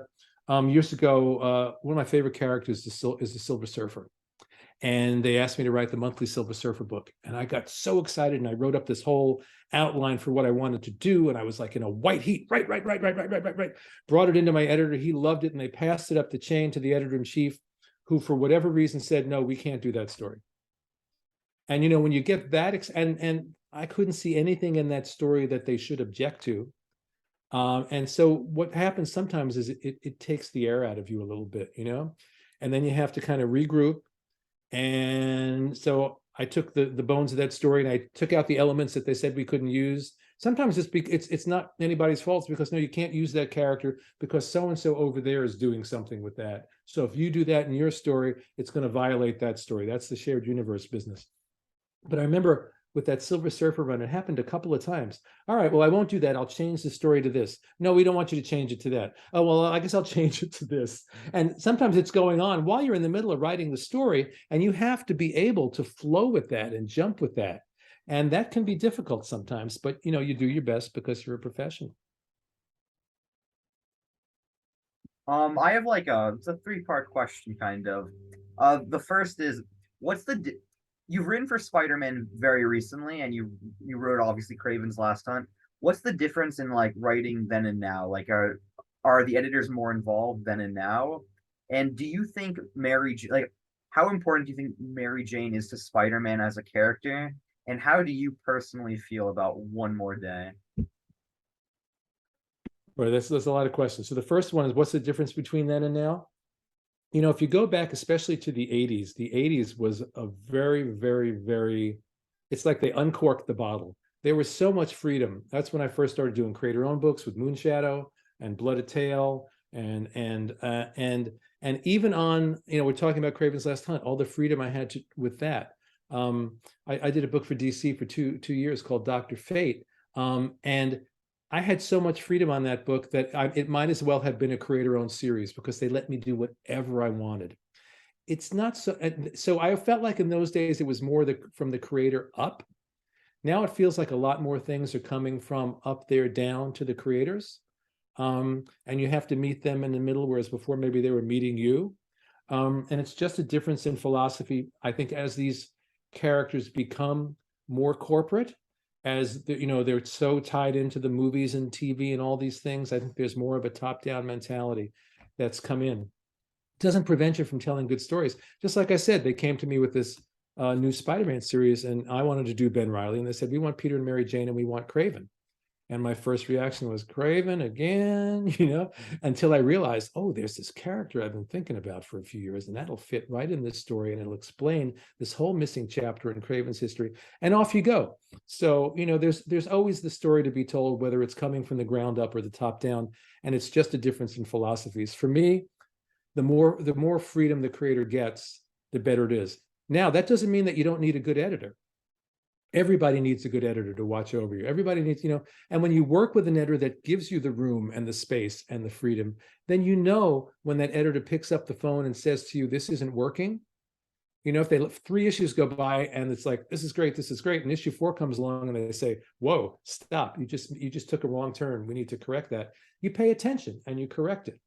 Years ago, one of my favorite characters is the Silver Surfer. And they asked me to write the monthly Silver Surfer book. And I got so excited, and I wrote up this whole outline for what I wanted to do. And I was in a white heat, right. Brought it into my editor. He loved it. And they passed it up the chain to the editor-in-chief, who for whatever reason said, no, we can't do that story. And, when you get that, and I couldn't see anything in that story that they should object to. And so what happens sometimes is it takes the air out of you a little bit, and then you have to kind of regroup. And so I took the bones of that story and I took out the elements that they said we couldn't use. Sometimes it's not anybody's fault. It's because no, you can't use that character because so and so over there is doing something with that. So if you do that in your story, it's going to violate that story. That's the shared universe business. But I remember with that Silver Surfer run, it happened a couple of times. All right, well, I won't do that. I'll change the story to this. No, we don't want you to change it to that. Oh, well, I guess I'll change it to this. And sometimes it's going on while you're in the middle of writing the story, and you have to be able to flow with that and jump with that. And that can be difficult sometimes, but you do your best because you're a professional. I have like it's a three-part question kind of. The first is, what's the you've written for Spider-Man very recently, and you wrote obviously Craven's Last Hunt. What's the difference in like writing then and now? Like, are the editors more involved then and now? And do you think like how important do you think Mary Jane is to Spider-Man as a character? And how do you personally feel about One More Day? Right, there's a lot of questions. So the first one is, what's the difference between then and now? If you go back, especially to the 80s was a very, very, very, it's like they uncorked the bottle. There was so much freedom. That's when I first started doing creator-owned books with Moonshadow and Blooded Tale, and even on, we're talking about Craven's Last Hunt, all the freedom I had with that. I did a book for DC for two years called Dr. Fate, and I had so much freedom on that book that it might as well have been a creator-owned series because they let me do whatever I wanted. It's not so I felt like in those days it was more from the creator up. Now it feels like a lot more things are coming from up there down to the creators, and you have to meet them in the middle, whereas before maybe they were meeting you. And it's just a difference in philosophy. I think as these characters become more corporate, as they're so tied into the movies and TV and all these things, I think there's more of a top-down mentality that's come in. It doesn't prevent you from telling good stories. Just like I said, they came to me with this new Spider-Man series, and I wanted to do Ben Reilly, and they said, we want Peter and Mary Jane, and we want Craven. And my first reaction was, Craven again, until I realized, oh, there's this character I've been thinking about for a few years, and that'll fit right in this story, and it'll explain this whole missing chapter in Craven's history, and off you go. So, there's always the story to be told, whether it's coming from the ground up or the top down, and it's just a difference in philosophies. For me, the more freedom the creator gets, the better it is. Now, that doesn't mean that you don't need a good editor. Everybody needs a good editor to watch over you. Everybody needs, and when you work with an editor that gives you the room and the space and the freedom, then when that editor picks up the phone and says to you, this isn't working, if they let 3 issues go by and it's like, this is great, and issue 4 comes along and they say, whoa, stop, you just took a wrong turn, we need to correct that. You pay attention and you correct it.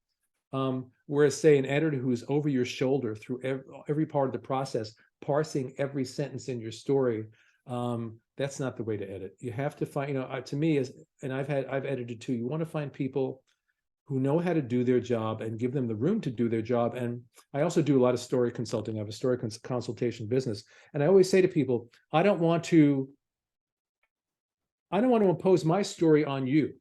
Whereas, say, an editor who's over your shoulder through every part of the process, parsing every sentence in your story, that's not the way to edit. You have to find, to me, and I've edited too, you want to find people who know how to do their job and give them the room to do their job. And I also do a lot of story consulting. I have a story consultation business. And I always say to people, I don't want to impose my story on you.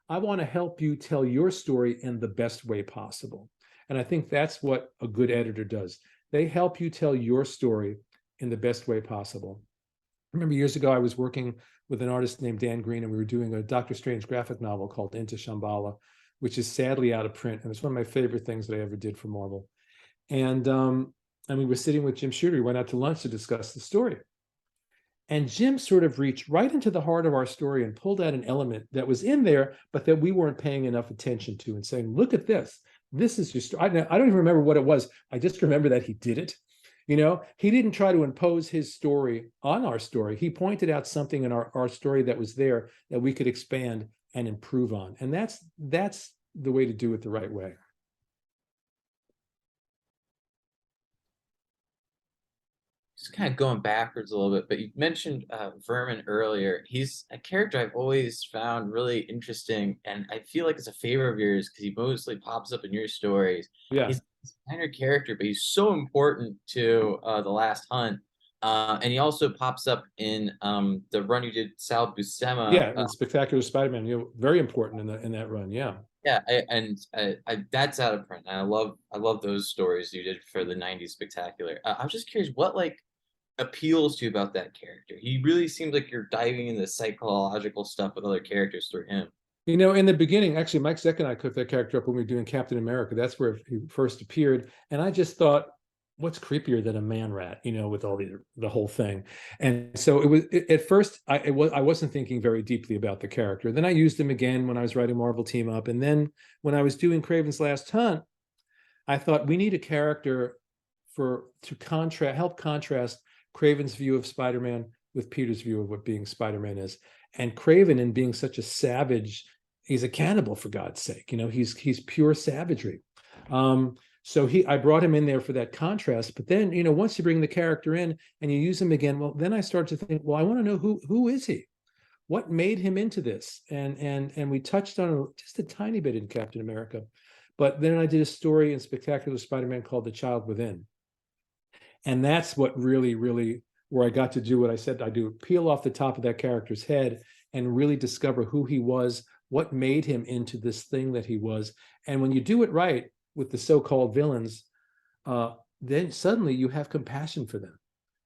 I want to help you tell your story in the best way possible. And I think that's what a good editor does. They help you tell your story in the best way possible. I remember years ago, I was working with an artist named Dan Green, and we were doing a Doctor Strange graphic novel called Into Shambhala, which is sadly out of print. And it's one of my favorite things that I ever did for Marvel. And we were sitting with Jim Shooter. We went out to lunch to discuss the story. And Jim sort of reached right into the heart of our story and pulled out an element that was in there, but that we weren't paying enough attention to, and saying, look at this. This is your story. I don't even remember what it was. I just remember that he did it. He didn't try to impose his story on our story. He pointed out something in our story that was there that we could expand and improve on. And that's the way to do it the right way. Just kind of going backwards a little bit, but you mentioned Vermin earlier. He's a character I've always found really interesting, and I feel like it's a favorite of yours because he mostly pops up in your stories. Yeah. He's a minor character, but he's so important to The Last Hunt. And he also pops up in the run you did, Sal Buscema. Yeah, in Spectacular Spider-Man, very important in that run. Yeah. Yeah, that's out of print. And I love those stories you did for the '90s Spectacular. I was just curious, what appeals to you about that character? He really seems like you're diving into psychological stuff with other characters through him. You know, in the beginning, actually, Mike Zeck and I cooked that character up when we were doing Captain America. That's where he first appeared. And I just thought, what's creepier than a man rat, you know, with all the whole thing. And so at first I wasn't thinking very deeply about the character. Then I used him again when I was writing Marvel Team Up. And then when I was doing Kraven's Last Hunt, I thought we need a character to help contrast Kraven's view of Spider-Man with Peter's view of what being Spider-Man is. And Kraven, in being such a savage, he's a cannibal, for God's sake. You know, he's pure savagery. So I brought him in there for that contrast. But then, you know, once you bring the character in and you use him again, well, then I started to think, well, I want to know who is he? What made him into this? And we touched on just a tiny bit in Captain America. But then I did a story in Spectacular Spider-Man called The Child Within. And that's what really, really, where I got to do what I said I do, peel off the top of that character's head and really discover who he was, what made him into this thing that he was. And when you do it right with the so-called villains, then suddenly you have compassion for them.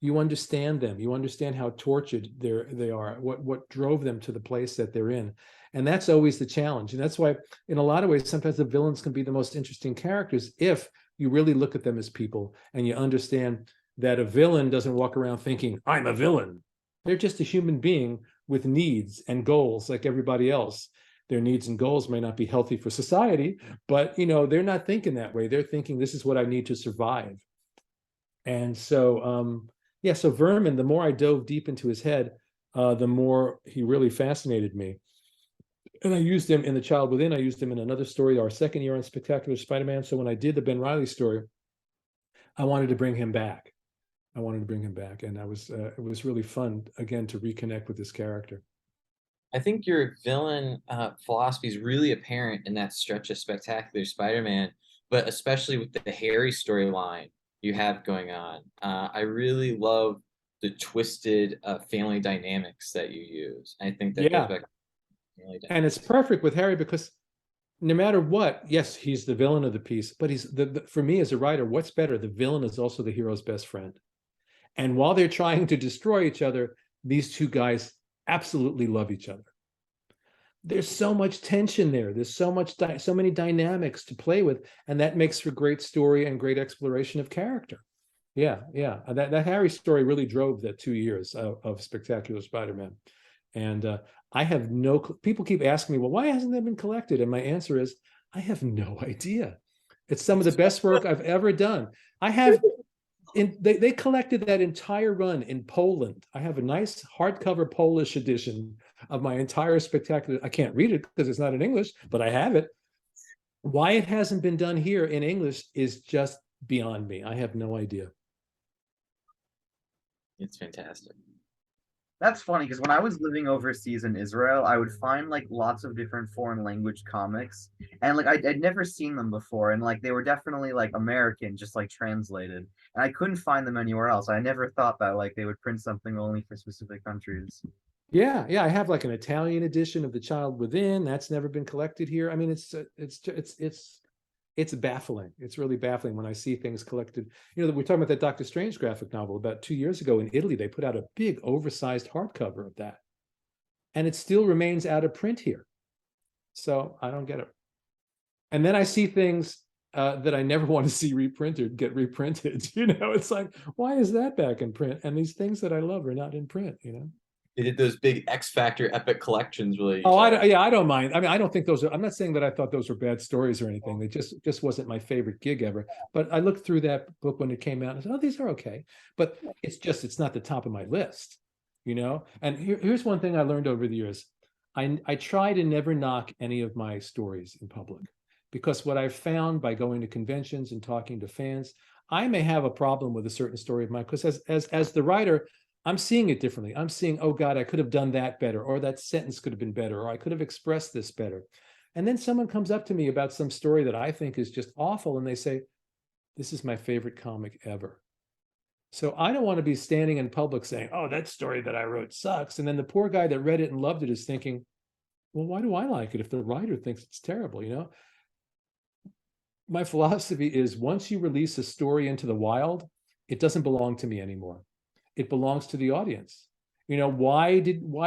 You understand them. You understand how tortured they are, what drove them to the place that they're in. And that's always the challenge. And that's why, in a lot of ways, sometimes the villains can be the most interesting characters if you really look at them as people and you understand that a villain doesn't walk around thinking, I'm a villain. They're just a human being with needs and goals like everybody else. Their needs and goals may not be healthy for society, but you know, they're not thinking that way. They're thinking, this is what I need to survive. And so, yeah, so Vermin, the more I dove deep into his head, the more he really fascinated me. And I used him in The Child Within. I used him in another story, our second year on Spectacular Spider-Man. So when I did the Ben Reilly story, I wanted to bring him back. And it was really fun, again, to reconnect with this character. I think your villain philosophy is really apparent in that stretch of Spectacular Spider-Man, but especially with the Harry storyline you have going on. I really love the twisted family dynamics that you use. I think that goes back to family dynamics. And it's perfect with Harry because no matter what, yes, he's the villain of the piece, but he's for me as a writer, what's better? The villain is also the hero's best friend. And while they're trying to destroy each other, these two guys absolutely love each other. There's so much tension there. There's so many dynamics to play with, and that makes for great story and great exploration of character. Yeah. That Harry story really drove that 2 years of Spectacular Spider-Man. And I have people keep asking me, well, why hasn't that been collected? And my answer is, I have no idea. It's some of the best work I've ever done. They collected that entire run in Poland. I have a nice hardcover Polish edition of my entire Spectacular. I can't read it because it's not in English, but I have it. Why it hasn't been done here in English is just beyond me. I have no idea. It's fantastic. That's funny because when I was living overseas in Israel, I would find like lots of different foreign language comics, and like I'd never seen them before, and like they were definitely like American, just like translated, and I couldn't find them anywhere else. I never thought that like they would print something only for specific countries. Yeah, I have like an Italian edition of The Child Within. That's never been collected here. I mean, it's baffling. It's really baffling when I see things collected. You know, we're talking about that Doctor Strange graphic novel. About 2 years ago in Italy, they put out a big oversized hardcover of that. And it still remains out of print here. So I don't get it. And then I see things that I never want to see get reprinted. You know, it's like, why is that back in print? And these things that I love are not in print, you know? They did those big X Factor epic collections, really. Oh, I don't mind. I mean, I don't think those are. I'm not saying that I thought those were bad stories or anything. They just wasn't my favorite gig ever. But I looked through that book when it came out and I said, oh, these are okay. But it's not the top of my list, you know. And here's one thing I learned over the years. I try to never knock any of my stories in public, because what I've found by going to conventions and talking to fans, I may have a problem with a certain story of mine because as the writer, I'm seeing it differently. I'm seeing, oh God, I could have done that better, or that sentence could have been better, or I could have expressed this better. And then someone comes up to me about some story that I think is just awful, and they say, this is my favorite comic ever. So I don't want to be standing in public saying, oh, that story that I wrote sucks. And then the poor guy that read it and loved it is thinking, well, why do I like it if the writer thinks it's terrible, you know? My philosophy is once you release a story into the wild, it doesn't belong to me anymore. It belongs to the audience. You know, why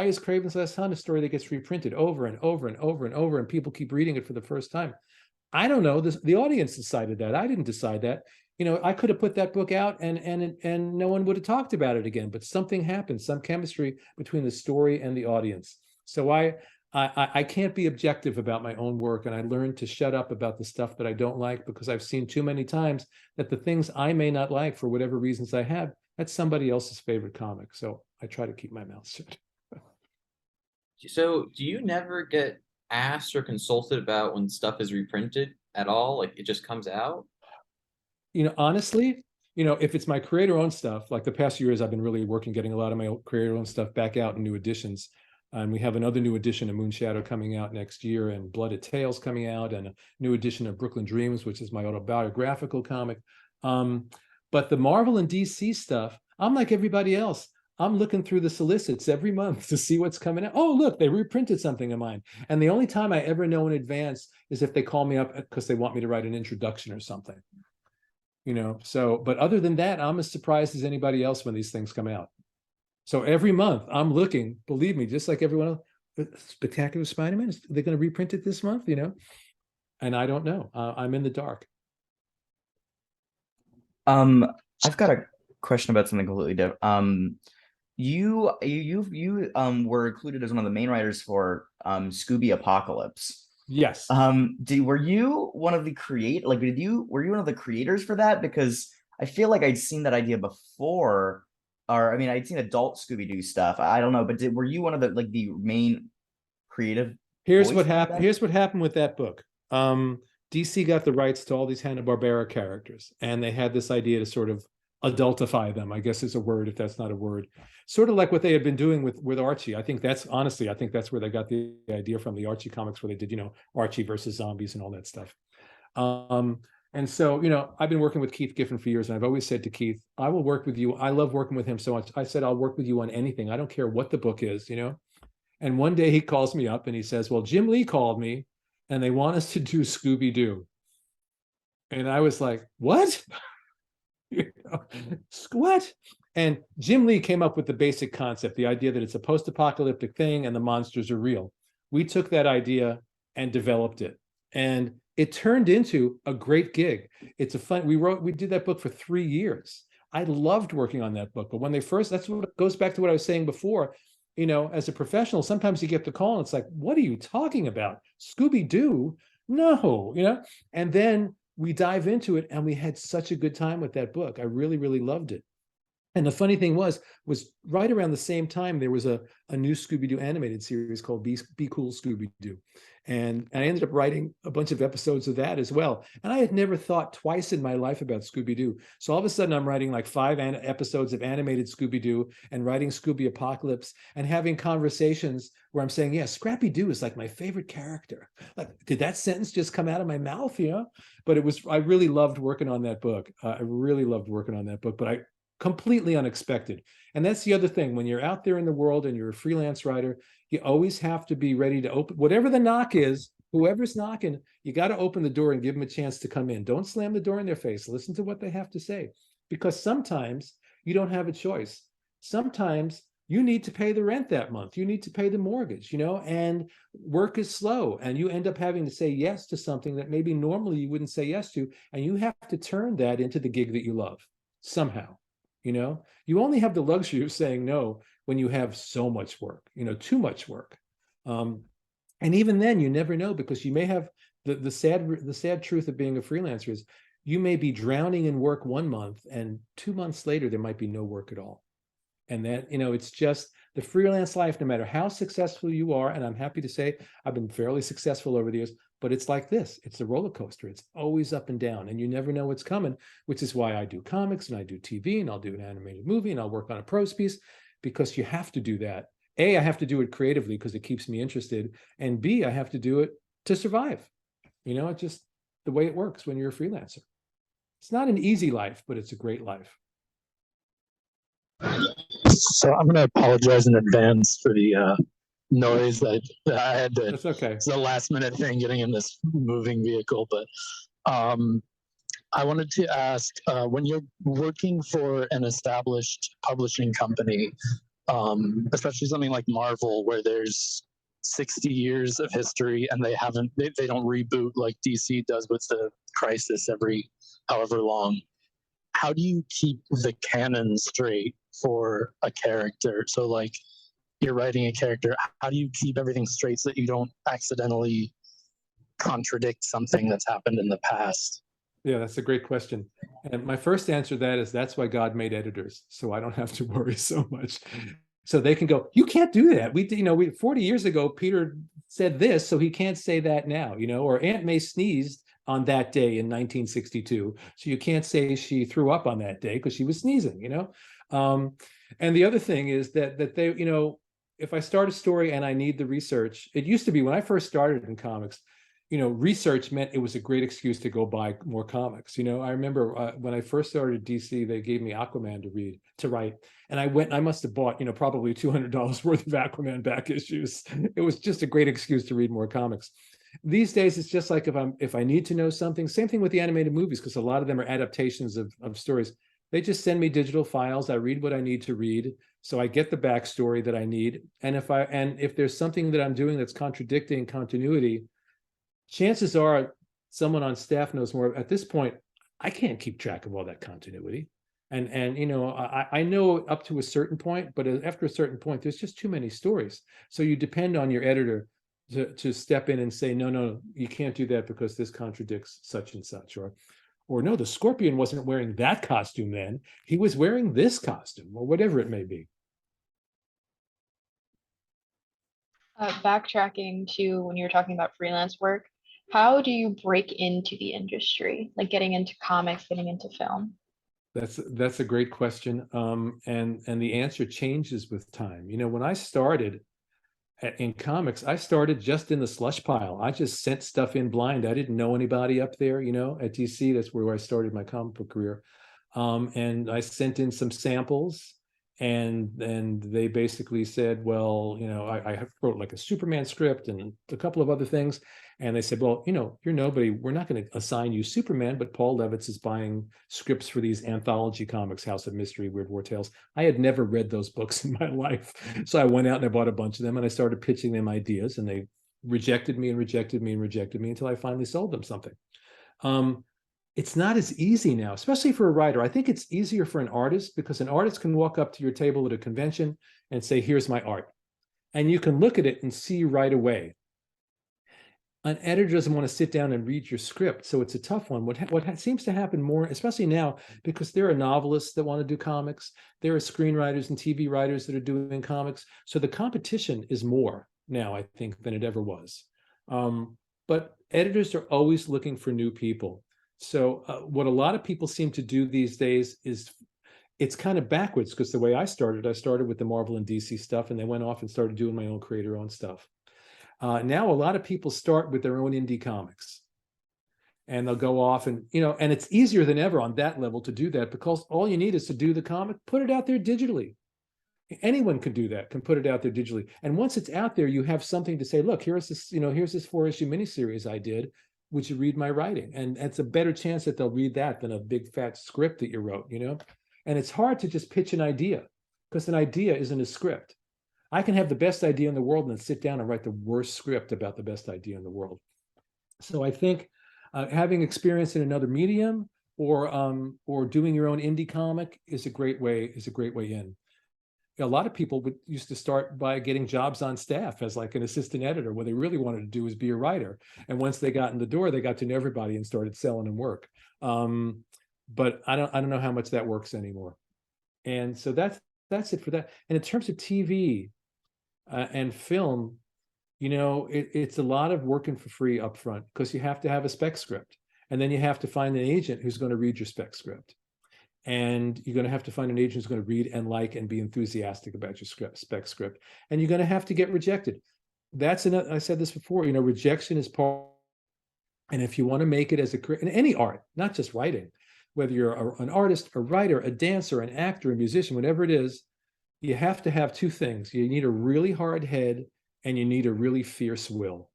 is Craven's Last Hunt a story that gets reprinted over and over and over and over, and people keep reading it for the first time? I don't know. The audience decided that. I didn't decide that. You know, I could have put that book out and no one would have talked about it again, but something happened, some chemistry between the story and the audience. So I can't be objective about my own work, and I learned to shut up about the stuff that I don't like, because I've seen too many times that the things I may not like for whatever reasons I have, that's somebody else's favorite comic. So I try to keep my mouth shut. So do you never get asked or consulted about when stuff is reprinted at all? Like it just comes out? You know, honestly, you know, if it's my creator-owned stuff, like the past years, I've been really working, getting a lot of my creator-owned stuff back out in new editions. And we have another new edition of Moonshadow coming out next year, and Blooded Tales coming out, and a new edition of Brooklyn Dreams, which is my autobiographical comic. But the Marvel and DC stuff, I'm like everybody else. I'm looking through the solicits every month to see what's coming out. Oh, look, they reprinted something of mine. And the only time I ever know in advance is if they call me up because they want me to write an introduction or something. You know, so, but other than that, I'm as surprised as anybody else when these things come out. So every month I'm looking, believe me, just like everyone else, Spectacular Spider-Man, they're going to reprint it this month, you know? And I don't know. I'm in the dark. I've got a question about something completely different. You were included as one of the main writers for Scooby Apocalypse. Yes. Were you one of the were you one of the creators for that? Because I feel like I'd seen that idea before, or I mean, I'd seen adult Scooby-Doo stuff. I don't know, but were you one of the main creative? Here's what happened. Here's what happened with that book. DC got the rights to all these Hanna-Barbera characters, and they had this idea to sort of adultify them, I guess is a word, if that's not a word. Sort of like what they had been doing with Archie. I think that's where they got the idea from, the Archie comics, where they did, you know, Archie versus zombies and all that stuff. And so, you know, I've been working with Keith Giffen for years, and I've always said to Keith, I will work with you. I love working with him so much. I said, I'll work with you on anything. I don't care what the book is, you know? And one day he calls me up and he says, well, Jim Lee called me and they want us to do Scooby-Doo. And I was like, what? You know, what? And Jim Lee came up with the basic concept, the idea that it's a post-apocalyptic thing and the monsters are real. We took that idea and developed it. And it turned into a great gig. It's a fun, we did that book for 3 years. I loved working on that book. But when that's what goes back to what I was saying before, you know, as a professional, sometimes you get the call and it's like, what are you talking about? Scooby-Doo? No, you know? And then we dive into it and we had such a good time with that book. I really, really loved it. And the funny thing was right around the same time, there was a new Scooby-Doo animated series called Be Cool Scooby-Doo. And I ended up writing a bunch of episodes of that as well. And I had never thought twice in my life about Scooby-Doo. So all of a sudden I'm writing like 5 episodes of animated Scooby-Doo and writing Scooby Apocalypse and having conversations where I'm saying, yeah, Scrappy-Doo is like my favorite character. Like, did that sentence just come out of my mouth? You know, but I really loved working on that book. I really loved working on that book, but completely unexpected. And that's the other thing. When you're out there in the world and you're a freelance writer, you always have to be ready to open whatever the knock is. Whoever's knocking, you got to open the door and give them a chance to come in. Don't slam the door in their face. Listen to what they have to say, because sometimes you don't have a choice. Sometimes you need to pay the rent that month. You need to pay the mortgage, you know, and work is slow. And you end up having to say yes to something that maybe normally you wouldn't say yes to. And you have to turn that into the gig that you love somehow. You know, you only have the luxury of saying no when you have so much work, you know, too much work. And even then you never know, because you may have the sad truth of being a freelancer is you may be drowning in work 1 month and 2 months later, there might be no work at all. And that, you know, it's just the freelance life, no matter how successful you are. And I'm happy to say I've been fairly successful over the years, but it's like this. It's a roller coaster. It's always up and down and you never know what's coming, which is why I do comics and I do TV and I'll do an animated movie and I'll work on a prose piece, because you have to do that. A, I have to do it creatively because it keeps me interested. And B, I have to do it to survive. You know, it's just the way it works when you're a freelancer. It's not an easy life, but it's a great life. So I'm going to apologize in advance for the noise that I had to. That's okay. It's a last minute thing getting in this moving vehicle, but I wanted to ask, when you're working for an established publishing company, especially something like Marvel, where there's 60 years of history and they don't reboot like DC does with the Crisis every however long. How do you keep the canon straight for a character? So like you're writing a character, how do you keep everything straight so that you don't accidentally contradict something that's happened in the past? Yeah, that's a great question. And my first answer to that is that's why God made editors, so I don't have to worry so much. So they can go, you can't do that. We 40 years ago, Peter said this, so he can't say that now, or Aunt May sneezed on that day in 1962. So you can't say she threw up on that day because she was sneezing, And the other thing is that they, if I start a story and I need the research, it used to be when I first started in comics, research meant it was a great excuse to go buy more comics. I remember when I first started at DC, they gave me Aquaman to write. And I must have bought, probably $200 worth of Aquaman back issues. It was just a great excuse to read more comics. These days, it's just like if I need to know something, same thing with the animated movies, because a lot of them are adaptations of stories. They just send me digital files. I read what I need to read. So I get the backstory that I need. And if there's something that I'm doing that's contradicting continuity, chances are someone on staff knows more. At this point, I can't keep track of all that continuity. And I know up to a certain point, but after a certain point, there's just too many stories. So you depend on your editor to step in and say, no, you can't do that because this contradicts such and such. Or no, the Scorpion wasn't wearing that costume then. He was wearing this costume, or whatever it may be. Backtracking to when you were talking about freelance work, how do you break into the industry, like getting into comics, getting into film? That's a great question. And the answer changes with time. When I started in comics, I started just in the slush pile. I just sent stuff in blind. I didn't know anybody up there, at DC. That's where I started my comic book career. And I sent in some samples, and they basically said, well, I wrote like a Superman script and a couple of other things. And they said, well, you're nobody. We're not going to assign you Superman, but Paul Levitz is buying scripts for these anthology comics, House of Mystery, Weird War Tales. I had never read those books in my life. So I went out and I bought a bunch of them and I started pitching them ideas, and they rejected me and rejected me and rejected me until I finally sold them something. It's not as easy now, especially for a writer. I think it's easier for an artist because an artist can walk up to your table at a convention and say, here's my art. And you can look at it and see right away. An editor doesn't want to sit down and read your script, so it's a tough one. What seems to happen more, especially now, because there are novelists that want to do comics, there are screenwriters and TV writers that are doing comics, so the competition is more now, I think, than it ever was. But editors are always looking for new people. So what a lot of people seem to do these days is it's kind of backwards, because the way I started with the Marvel and DC stuff, and then went off and started doing my own creator-owned stuff. Now a lot of people start with their own indie comics, and they'll go off and, and it's easier than ever on that level to do that, because all you need is to do the comic, put it out there digitally. Anyone can do that, can put it out there digitally. And once it's out there, you have something to say, look, here's this 4-issue miniseries I did. Would you read my writing? And it's a better chance that they'll read that than a big fat script that you wrote, And it's hard to just pitch an idea, because an idea isn't a script. I can have the best idea in the world and then sit down and write the worst script about the best idea in the world. So I think having experience in another medium or doing your own indie comic is a great way in. A lot of people used to start by getting jobs on staff as like an assistant editor. What they really wanted to do was be a writer. And once they got in the door, they got to know everybody and started selling them work. But I don't know how much that works anymore. And so that's it for that. And in terms of TV and film, it's a lot of working for free up front, because you have to have a spec script, and then you have to find an agent who's going to read your spec script. And you're going to have to find an agent who's going to read and like and be enthusiastic about your spec script. And you're going to have to get rejected. That's another, I said this before, rejection is part. And if you want to make it as a career in any art, not just writing, whether you're an artist, a writer, a dancer, an actor, a musician, whatever it is, you have to have two things. You need a really hard head and you need a really fierce will.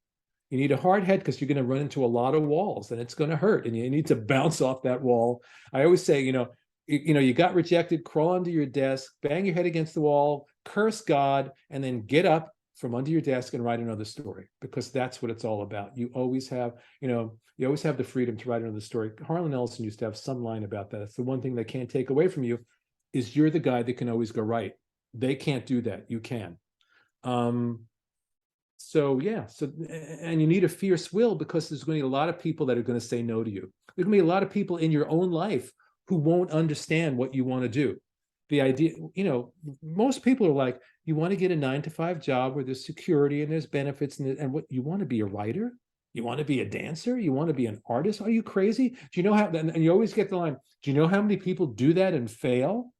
You need a hard head because you're going to run into a lot of walls and it's going to hurt, and you need to bounce off that wall. I always say, you got rejected, crawl under your desk, bang your head against the wall, curse God, and then get up from under your desk and write another story, because that's what it's all about. You always have the freedom to write another story. Harlan Ellison used to have some line about that. It's the one thing they can't take away from you is you're the guy that can always go right. They can't do that. You can. And you need a fierce will, because there's going to be a lot of people that are going to say no to you. There's going to be a lot of people in your own life who won't understand what you want to do. The idea, most people are like, you want to get a 9-to-5 job where there's security and there's benefits, and what you want to be a writer? You want to be a dancer? You want to be an artist? Are you crazy? Do you know how, and you always get the line, do you know how many people do that and fail?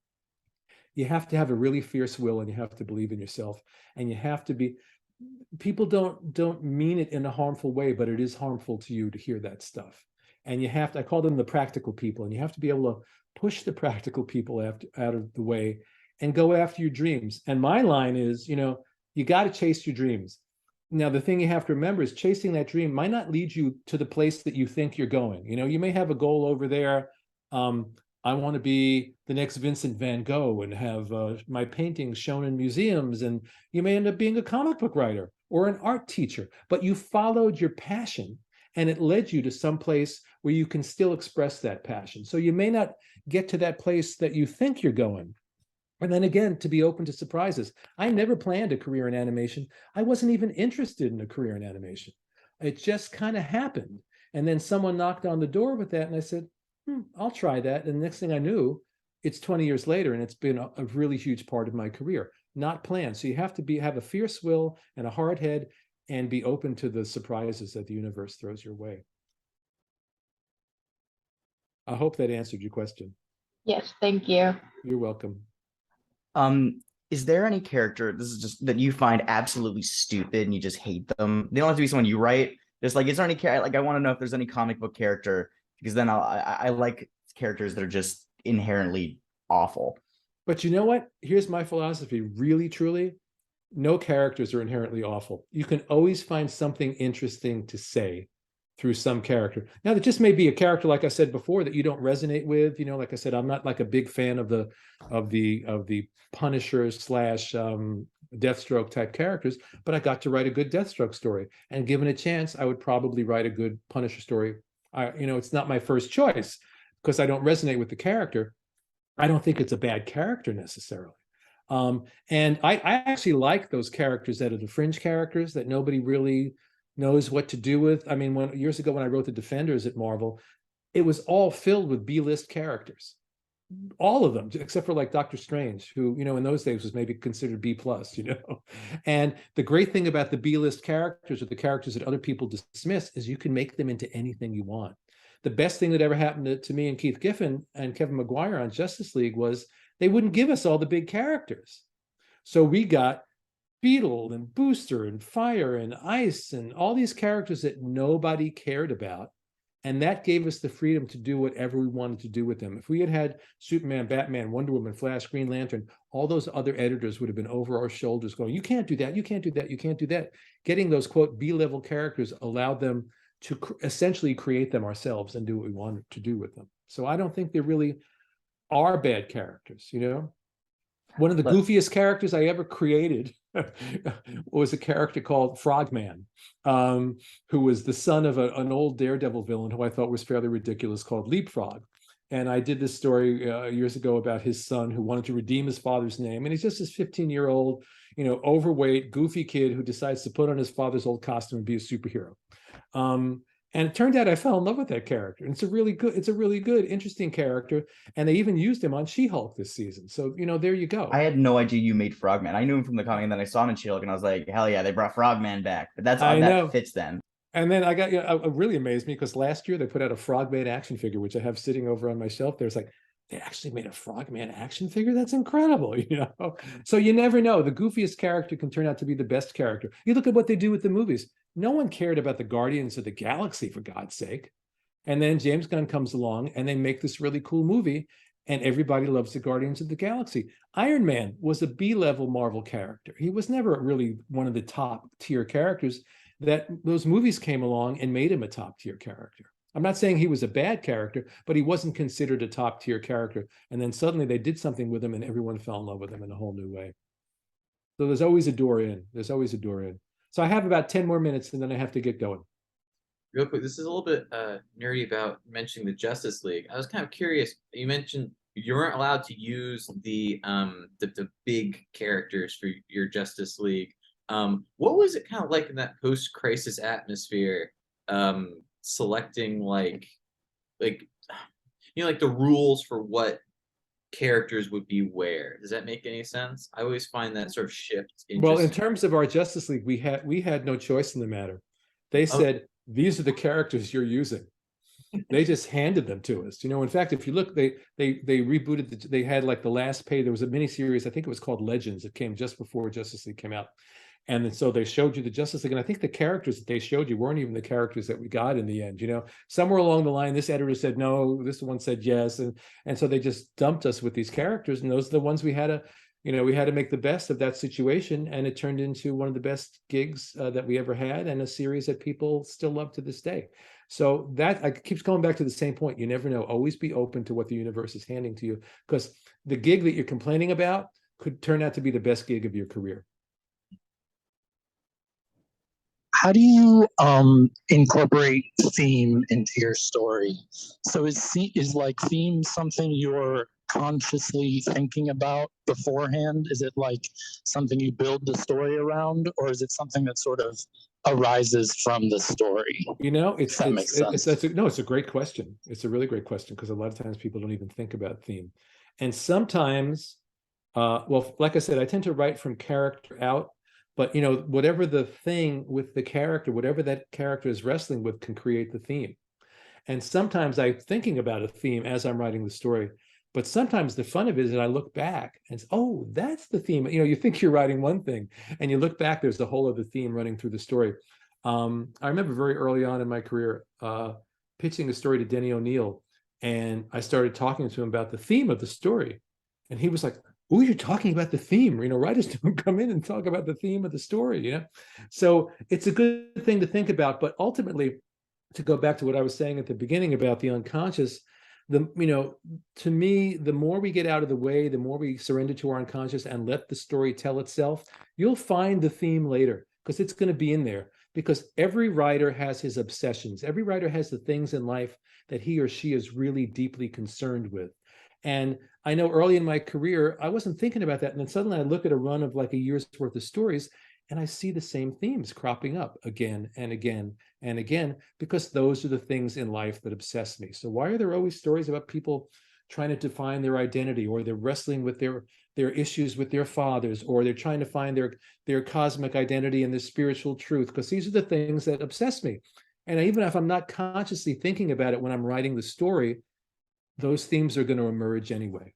You have to have a really fierce will, and you have to believe in yourself, and you have to be, people don't mean it in a harmful way, but it is harmful to you to hear that stuff. And you have to, I call them the practical people, and you have to be able to push the practical people out of the way and go after your dreams. And my line is, you got to chase your dreams. Now, the thing you have to remember is chasing that dream might not lead you to the place that you think you're going. You may have a goal over there. I want to be the next Vincent van Gogh and have my paintings shown in museums. And you may end up being a comic book writer or an art teacher, but you followed your passion and it led you to some place where you can still express that passion. So you may not get to that place that you think you're going. And then again, to be open to surprises. I never planned a career in animation. I wasn't even interested in a career in animation. It just kind of happened. And then someone knocked on the door with that, and I said, I'll try that. And the next thing I knew, it's 20 years later, and it's been a really huge part of my career, not planned. So you have to have a fierce will and a hard head and be open to the surprises that the universe throws your way. I hope that answered your question. Yes, thank you. You're welcome. Is there any character, this is just that you find absolutely stupid and you just hate them? They don't have to be someone you write. Just like, is there any character, I want to know if there's any comic book character, because then I like characters that are just inherently awful. But you know what? Here's my philosophy, really, truly. No characters are inherently awful. You can always find something interesting to say through some character. Now, there just may be a character, like I said before, that you don't resonate with. Like I said, I'm not like a big fan of the Punisher / Deathstroke type characters, but I got to write a good Deathstroke story. And given a chance, I would probably write a good Punisher story. It's not my first choice because I don't resonate with the character. I don't think it's a bad character necessarily. And I actually like those characters that are the fringe characters that nobody really knows what to do with. I mean, years ago when I wrote the Defenders at Marvel, it was all filled with B-list characters. All of them, except for like Doctor Strange, who, in those days was maybe considered B+, And the great thing about the B-list characters, or the characters that other people dismiss, is you can make them into anything you want. The best thing that ever happened to me and Keith Giffen and Kevin Maguire on Justice League was they wouldn't give us all the big characters. So we got Beetle and Booster and Fire and Ice and all these characters that nobody cared about. And that gave us the freedom to do whatever we wanted to do with them. If we had Superman, Batman, Wonder Woman, Flash, Green Lantern, all those other editors would have been over our shoulders going, you can't do that, you can't do that, you can't do that. Getting those, quote, B-level characters allowed them to essentially create them ourselves and do what we wanted to do with them. So I don't think there really are bad characters, One of the goofiest characters I ever created was a character called Frogman, who was the son of an old Daredevil villain who I thought was fairly ridiculous, called Leapfrog. And I did this story years ago about his son who wanted to redeem his father's name. And he's just this 15-year-old, overweight, goofy kid who decides to put on his father's old costume and be a superhero. And it turned out I fell in love with that character. And it's a really good, interesting character. And they even used him on She-Hulk this season. So, there you go. I had no idea you made Frogman. I knew him from the comic, and then I saw him in She-Hulk, and I was like, hell yeah, they brought Frogman back. But that fits then. And then I got, it really amazed me because last year they put out a Frogman action figure, which I have sitting over on my shelf. There's like, they actually made a Frogman action figure? That's incredible, So you never know. The goofiest character can turn out to be the best character. You look at what they do with the movies. No one cared about the Guardians of the Galaxy, for God's sake. And then James Gunn comes along and they make this really cool movie and everybody loves the Guardians of the Galaxy. Iron Man was a B-level Marvel character. He was never really one of the top tier characters. that those movies came along and made him a top tier character. I'm not saying he was a bad character, but he wasn't considered a top tier character. And then suddenly they did something with him and everyone fell in love with him in a whole new way. So there's always a door in. There's always a door in. So I have about 10 more minutes and then I have to get going. Real quick, this is a little bit nerdy about mentioning the Justice League. I was kind of curious. You mentioned you weren't allowed to use the big characters for your Justice League. What was it kind of like in that post-crisis atmosphere? Selecting like the rules for what characters would be where. Does that make any sense? I always find that sort of shift. Well, in terms of our Justice League, we had no choice in the matter. They said, these are the characters you're using. They just handed them to us. In fact, if you look, they rebooted, they had like the last page, there was a miniseries, I think it was called Legends. It came just before Justice League came out. And then, so they showed you the Justice League. And I think the characters that they showed you weren't even the characters that we got in the end. Somewhere along the line, this editor said no, this one said yes. And so they just dumped us with these characters. And those are the ones we had to make the best of that situation. And it turned into one of the best gigs that we ever had, and a series that people still love to this day. So that keeps going back to the same point. You never know. Always be open to what the universe is handing to you, because the gig that you're complaining about could turn out to be the best gig of your career. How do you incorporate theme into your story? So is like theme something you're consciously thinking about beforehand? Is it like something you build the story around, or is it something that sort of arises from the story? It's a great question. It's a really great question, because a lot of times people don't even think about theme. And sometimes, well, like I said, I tend to write from character out. But, whatever the thing with the character, whatever that character is wrestling with can create the theme. And sometimes I'm thinking about a theme as I'm writing the story. But sometimes the fun of it is that I look back and say, oh, that's the theme. You think you're writing one thing and you look back, there's a whole other theme running through the story. I remember very early on in my career pitching a story to Denny O'Neil. And I started talking to him about the theme of the story. And he was like, oh, you're talking about the theme. Writers don't come in and talk about the theme of the story. So it's a good thing to think about. But ultimately, to go back to what I was saying at the beginning about the unconscious, to me, the more we get out of the way, the more we surrender to our unconscious and let the story tell itself, you'll find the theme later, because it's going to be in there. Because every writer has his obsessions. Every writer has the things in life that he or she is really deeply concerned with. And I know early in my career, I wasn't thinking about that. And then suddenly I look at a run of like a year's worth of stories and I see the same themes cropping up again and again and again, because those are the things in life that obsess me. So why are there always stories about people trying to define their identity, or they're wrestling with their issues with their fathers, or they're trying to find their cosmic identity and their spiritual truth? Because these are the things that obsess me. And even if I'm not consciously thinking about it when I'm writing the story, those themes are going to emerge anyway.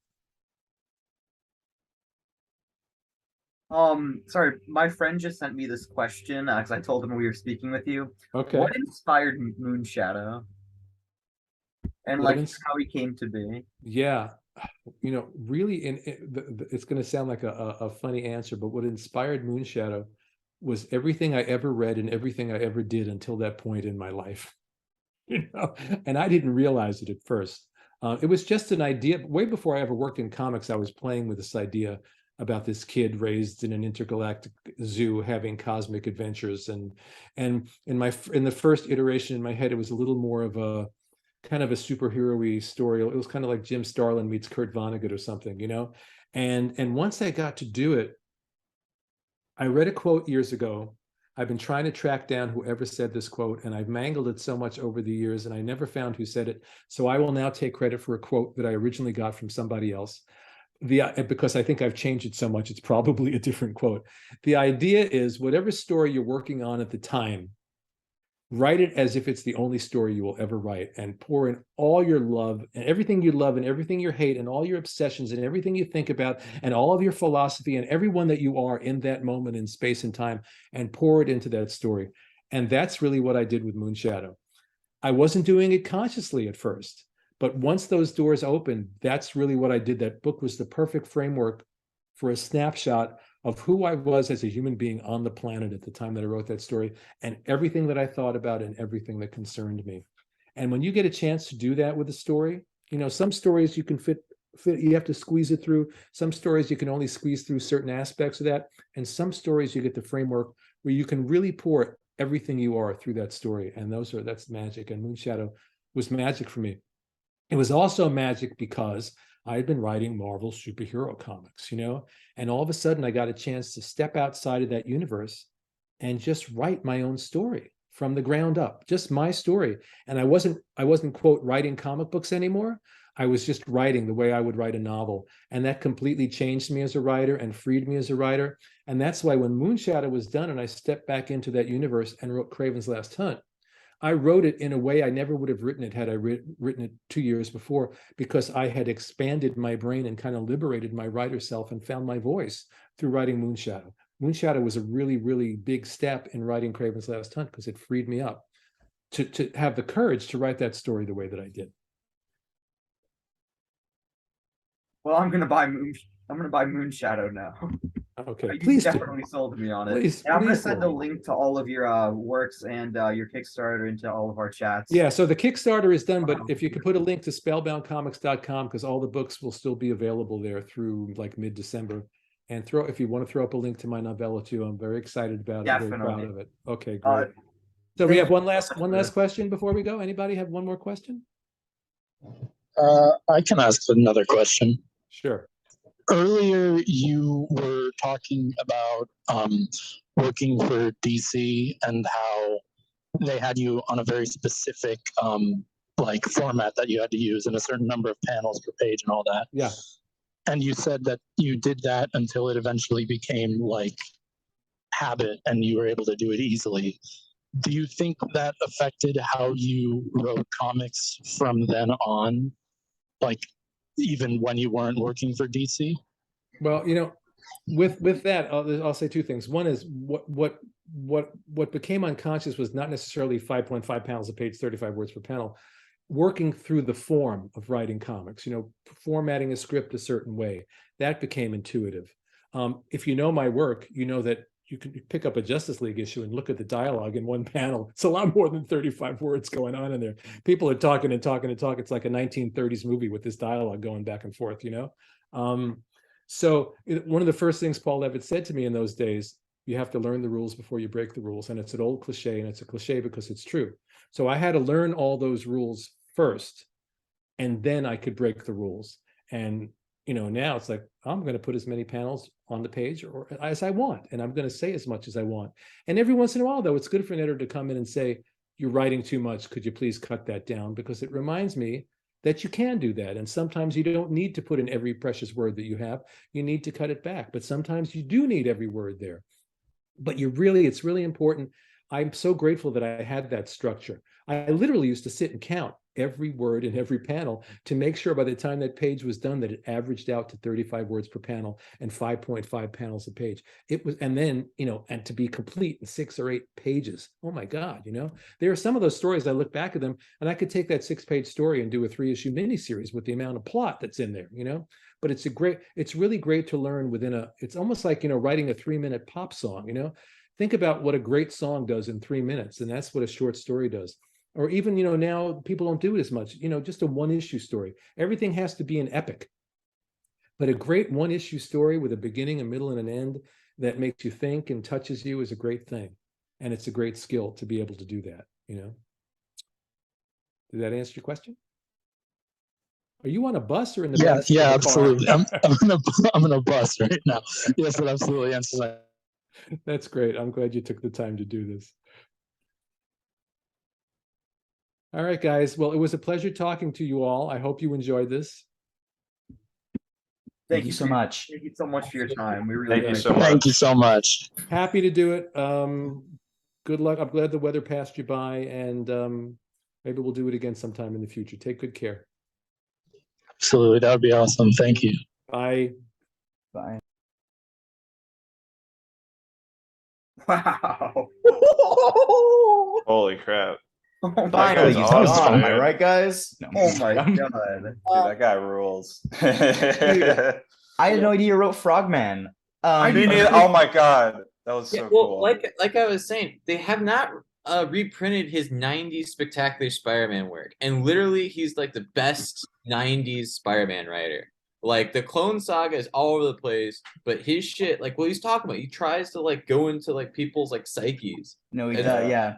Sorry, my friend just sent me this question because I told him we were speaking with you. Okay. What inspired Moonshadow? And how he came to be? Yeah, really, it's going to sound like a funny answer, but what inspired Moonshadow was everything I ever read and everything I ever did until that point in my life. And I didn't realize it at first. It was just an idea. Way before I ever worked in comics, I was playing with this idea about this kid raised in an intergalactic zoo having cosmic adventures. And in the first iteration in my head, it was a little more of a kind of a superhero-y story. It was kind of like Jim Starlin meets Kurt Vonnegut or something, And once I got to do it, I read a quote years ago. I've been trying to track down whoever said this quote, and I've mangled it so much over the years, and I never found who said it. So I will now take credit for a quote that I originally got from somebody else. Because I think I've changed it so much, it's probably a different quote. The idea is, whatever story you're working on at the time, write it as if it's the only story you will ever write, and pour in all your love and everything you love and everything you hate and all your obsessions and everything you think about and all of your philosophy and everyone that you are in that moment in space and time, and pour it into that story. And that's really what I did with Moonshadow. I wasn't doing it consciously at first, but once those doors opened, that's really what I did. That book was the perfect framework for a snapshot of who I was as a human being on the planet at the time that I wrote that story, and everything that I thought about and everything that concerned me. And when you get a chance to do that with a story, some stories you can fit, you have to squeeze it through. Some stories you can only squeeze through certain aspects of that. And some stories you get the framework where you can really pour everything you are through that story. And that's magic. And Moonshadow was magic for me. It was also magic because I had been writing Marvel superhero comics, and all of a sudden I got a chance to step outside of that universe and just write my own story from the ground up, just my story. And I wasn't quote writing comic books anymore. I was just writing the way I would write a novel. And that completely changed me as a writer and freed me as a writer. And that's why when Moonshadow was done and I stepped back into that universe and wrote Kraven's Last Hunt, I wrote it in a way I never would have written it had I written it 2 years before, because I had expanded my brain and kind of liberated my writer self and found my voice through writing Moonshadow. Moonshadow was a really, really big step in writing Kraven's Last Hunt because it freed me up to have the courage to write that story the way that I did. Well, I'm gonna buy Moonshadow now. Okay, You please do. definitely sold me on it. Please, And I'm gonna please send do. a link to all of your works and your Kickstarter into all of our chats. Yeah, so the Kickstarter is done, but if you could put a link to spellboundcomics.com, because all the books will still be available there through like mid-December. And if you want to throw up a link to my novella too, I'm very excited about it, very proud Definitely. of it. Okay, great. Uh, So we thank have you. one last question before we go. Anybody have one more question? I can ask another question. Sure. Earlier, you were talking about working for DC and how they had you on a very specific like format that you had to use and a certain number of panels per page and all that. Yeah. And you said that you did that until it eventually became like habit and you were able to do it easily. Do you think that affected how you wrote comics from then on? Like even when you weren't working for DC? Well, with that, I'll say two things. One is what became unconscious was not necessarily 5.5 panels a page, 35 words per panel. Working through the form of writing comics, formatting a script a certain way, that became intuitive. If you know my work, you know that you can pick up a Justice League issue and look at the dialogue in one panel. It's a lot more than 35 words going on in there. People are talking and talking and talking. It's like a 1930s movie with this dialogue going back and forth, So one of the first things Paul Levitt said to me in those days, you have to learn the rules before you break the rules. And it's an old cliche, and it's a cliche because it's true. So I had to learn all those rules first, and then I could break the rules. And now it's like, I'm going to put as many panels on the page or as I want, and I'm going to say as much as I want. And every once in a while, though, it's good for an editor to come in and say, you're writing too much. Could you please cut that down? Because it reminds me that you can do that. And sometimes you don't need to put in every precious word that you have. You need to cut it back. But sometimes you do need every word there. But it's really important. I'm so grateful that I had that structure. I literally used to sit and count every word in every panel to make sure by the time that page was done that it averaged out to 35 words per panel and 5.5 panels a page. It was, and then, and to be complete in 6 or 8 pages. Oh my God, there are some of those stories, I look back at them and I could take that 6-page story and do a 3-issue miniseries with the amount of plot that's in there, but it's really great to learn it's almost like, writing a 3-minute pop song, think about what a great song does in 3 minutes. And that's what a short story does. Or even, now people don't do it as much, just a 1-issue story. Everything has to be an epic. But a great 1-issue story with a beginning, a middle, and an end that makes you think and touches you is a great thing. And it's a great skill to be able to do that, Did that answer your question? Are you on a bus or in the back? Yeah, absolutely. I'm on a bus right now. Yes, that absolutely answers that. That's great. I'm glad you took the time to do this. All right, guys. Well, it was a pleasure talking to you all. I hope you enjoyed this. Thank you so much. Thank you so much for your time. We really Thank you so much. Thank you so much. Happy to do it. Good luck. I'm glad the weather passed you by, and maybe we'll do it again sometime in the future. Take good care. Absolutely. That would be awesome. Thank you. Bye. Bye. Wow. Holy crap. Oh my Finally, guy's you awesome, awesome, am I dude. right, guys? No. Oh my god. Dude, that guy rules. I had no idea you wrote Frogman. Me neither. Oh my god, that was so well, cool. like I was saying, they have not reprinted his 90s Spectacular Spider-Man work, and literally he's like the best 90s Spider-Man writer. Like the Clone Saga is all over the place, but his shit, like what he's talking about, he tries to like go into like people's like psyches. No, he It's does. Yeah,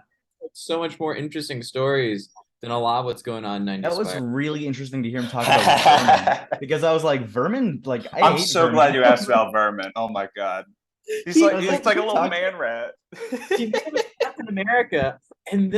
so much more interesting stories than a lot of what's going on in 90s. that was Spider-Man. really interesting to hear him talk about Vermin, because I was like, Vermin, like I I'm hate so Vermin. glad you asked about Vermin. Oh my god. He's I like was he's like, like a "You little talk- man rat. He was Captain America, and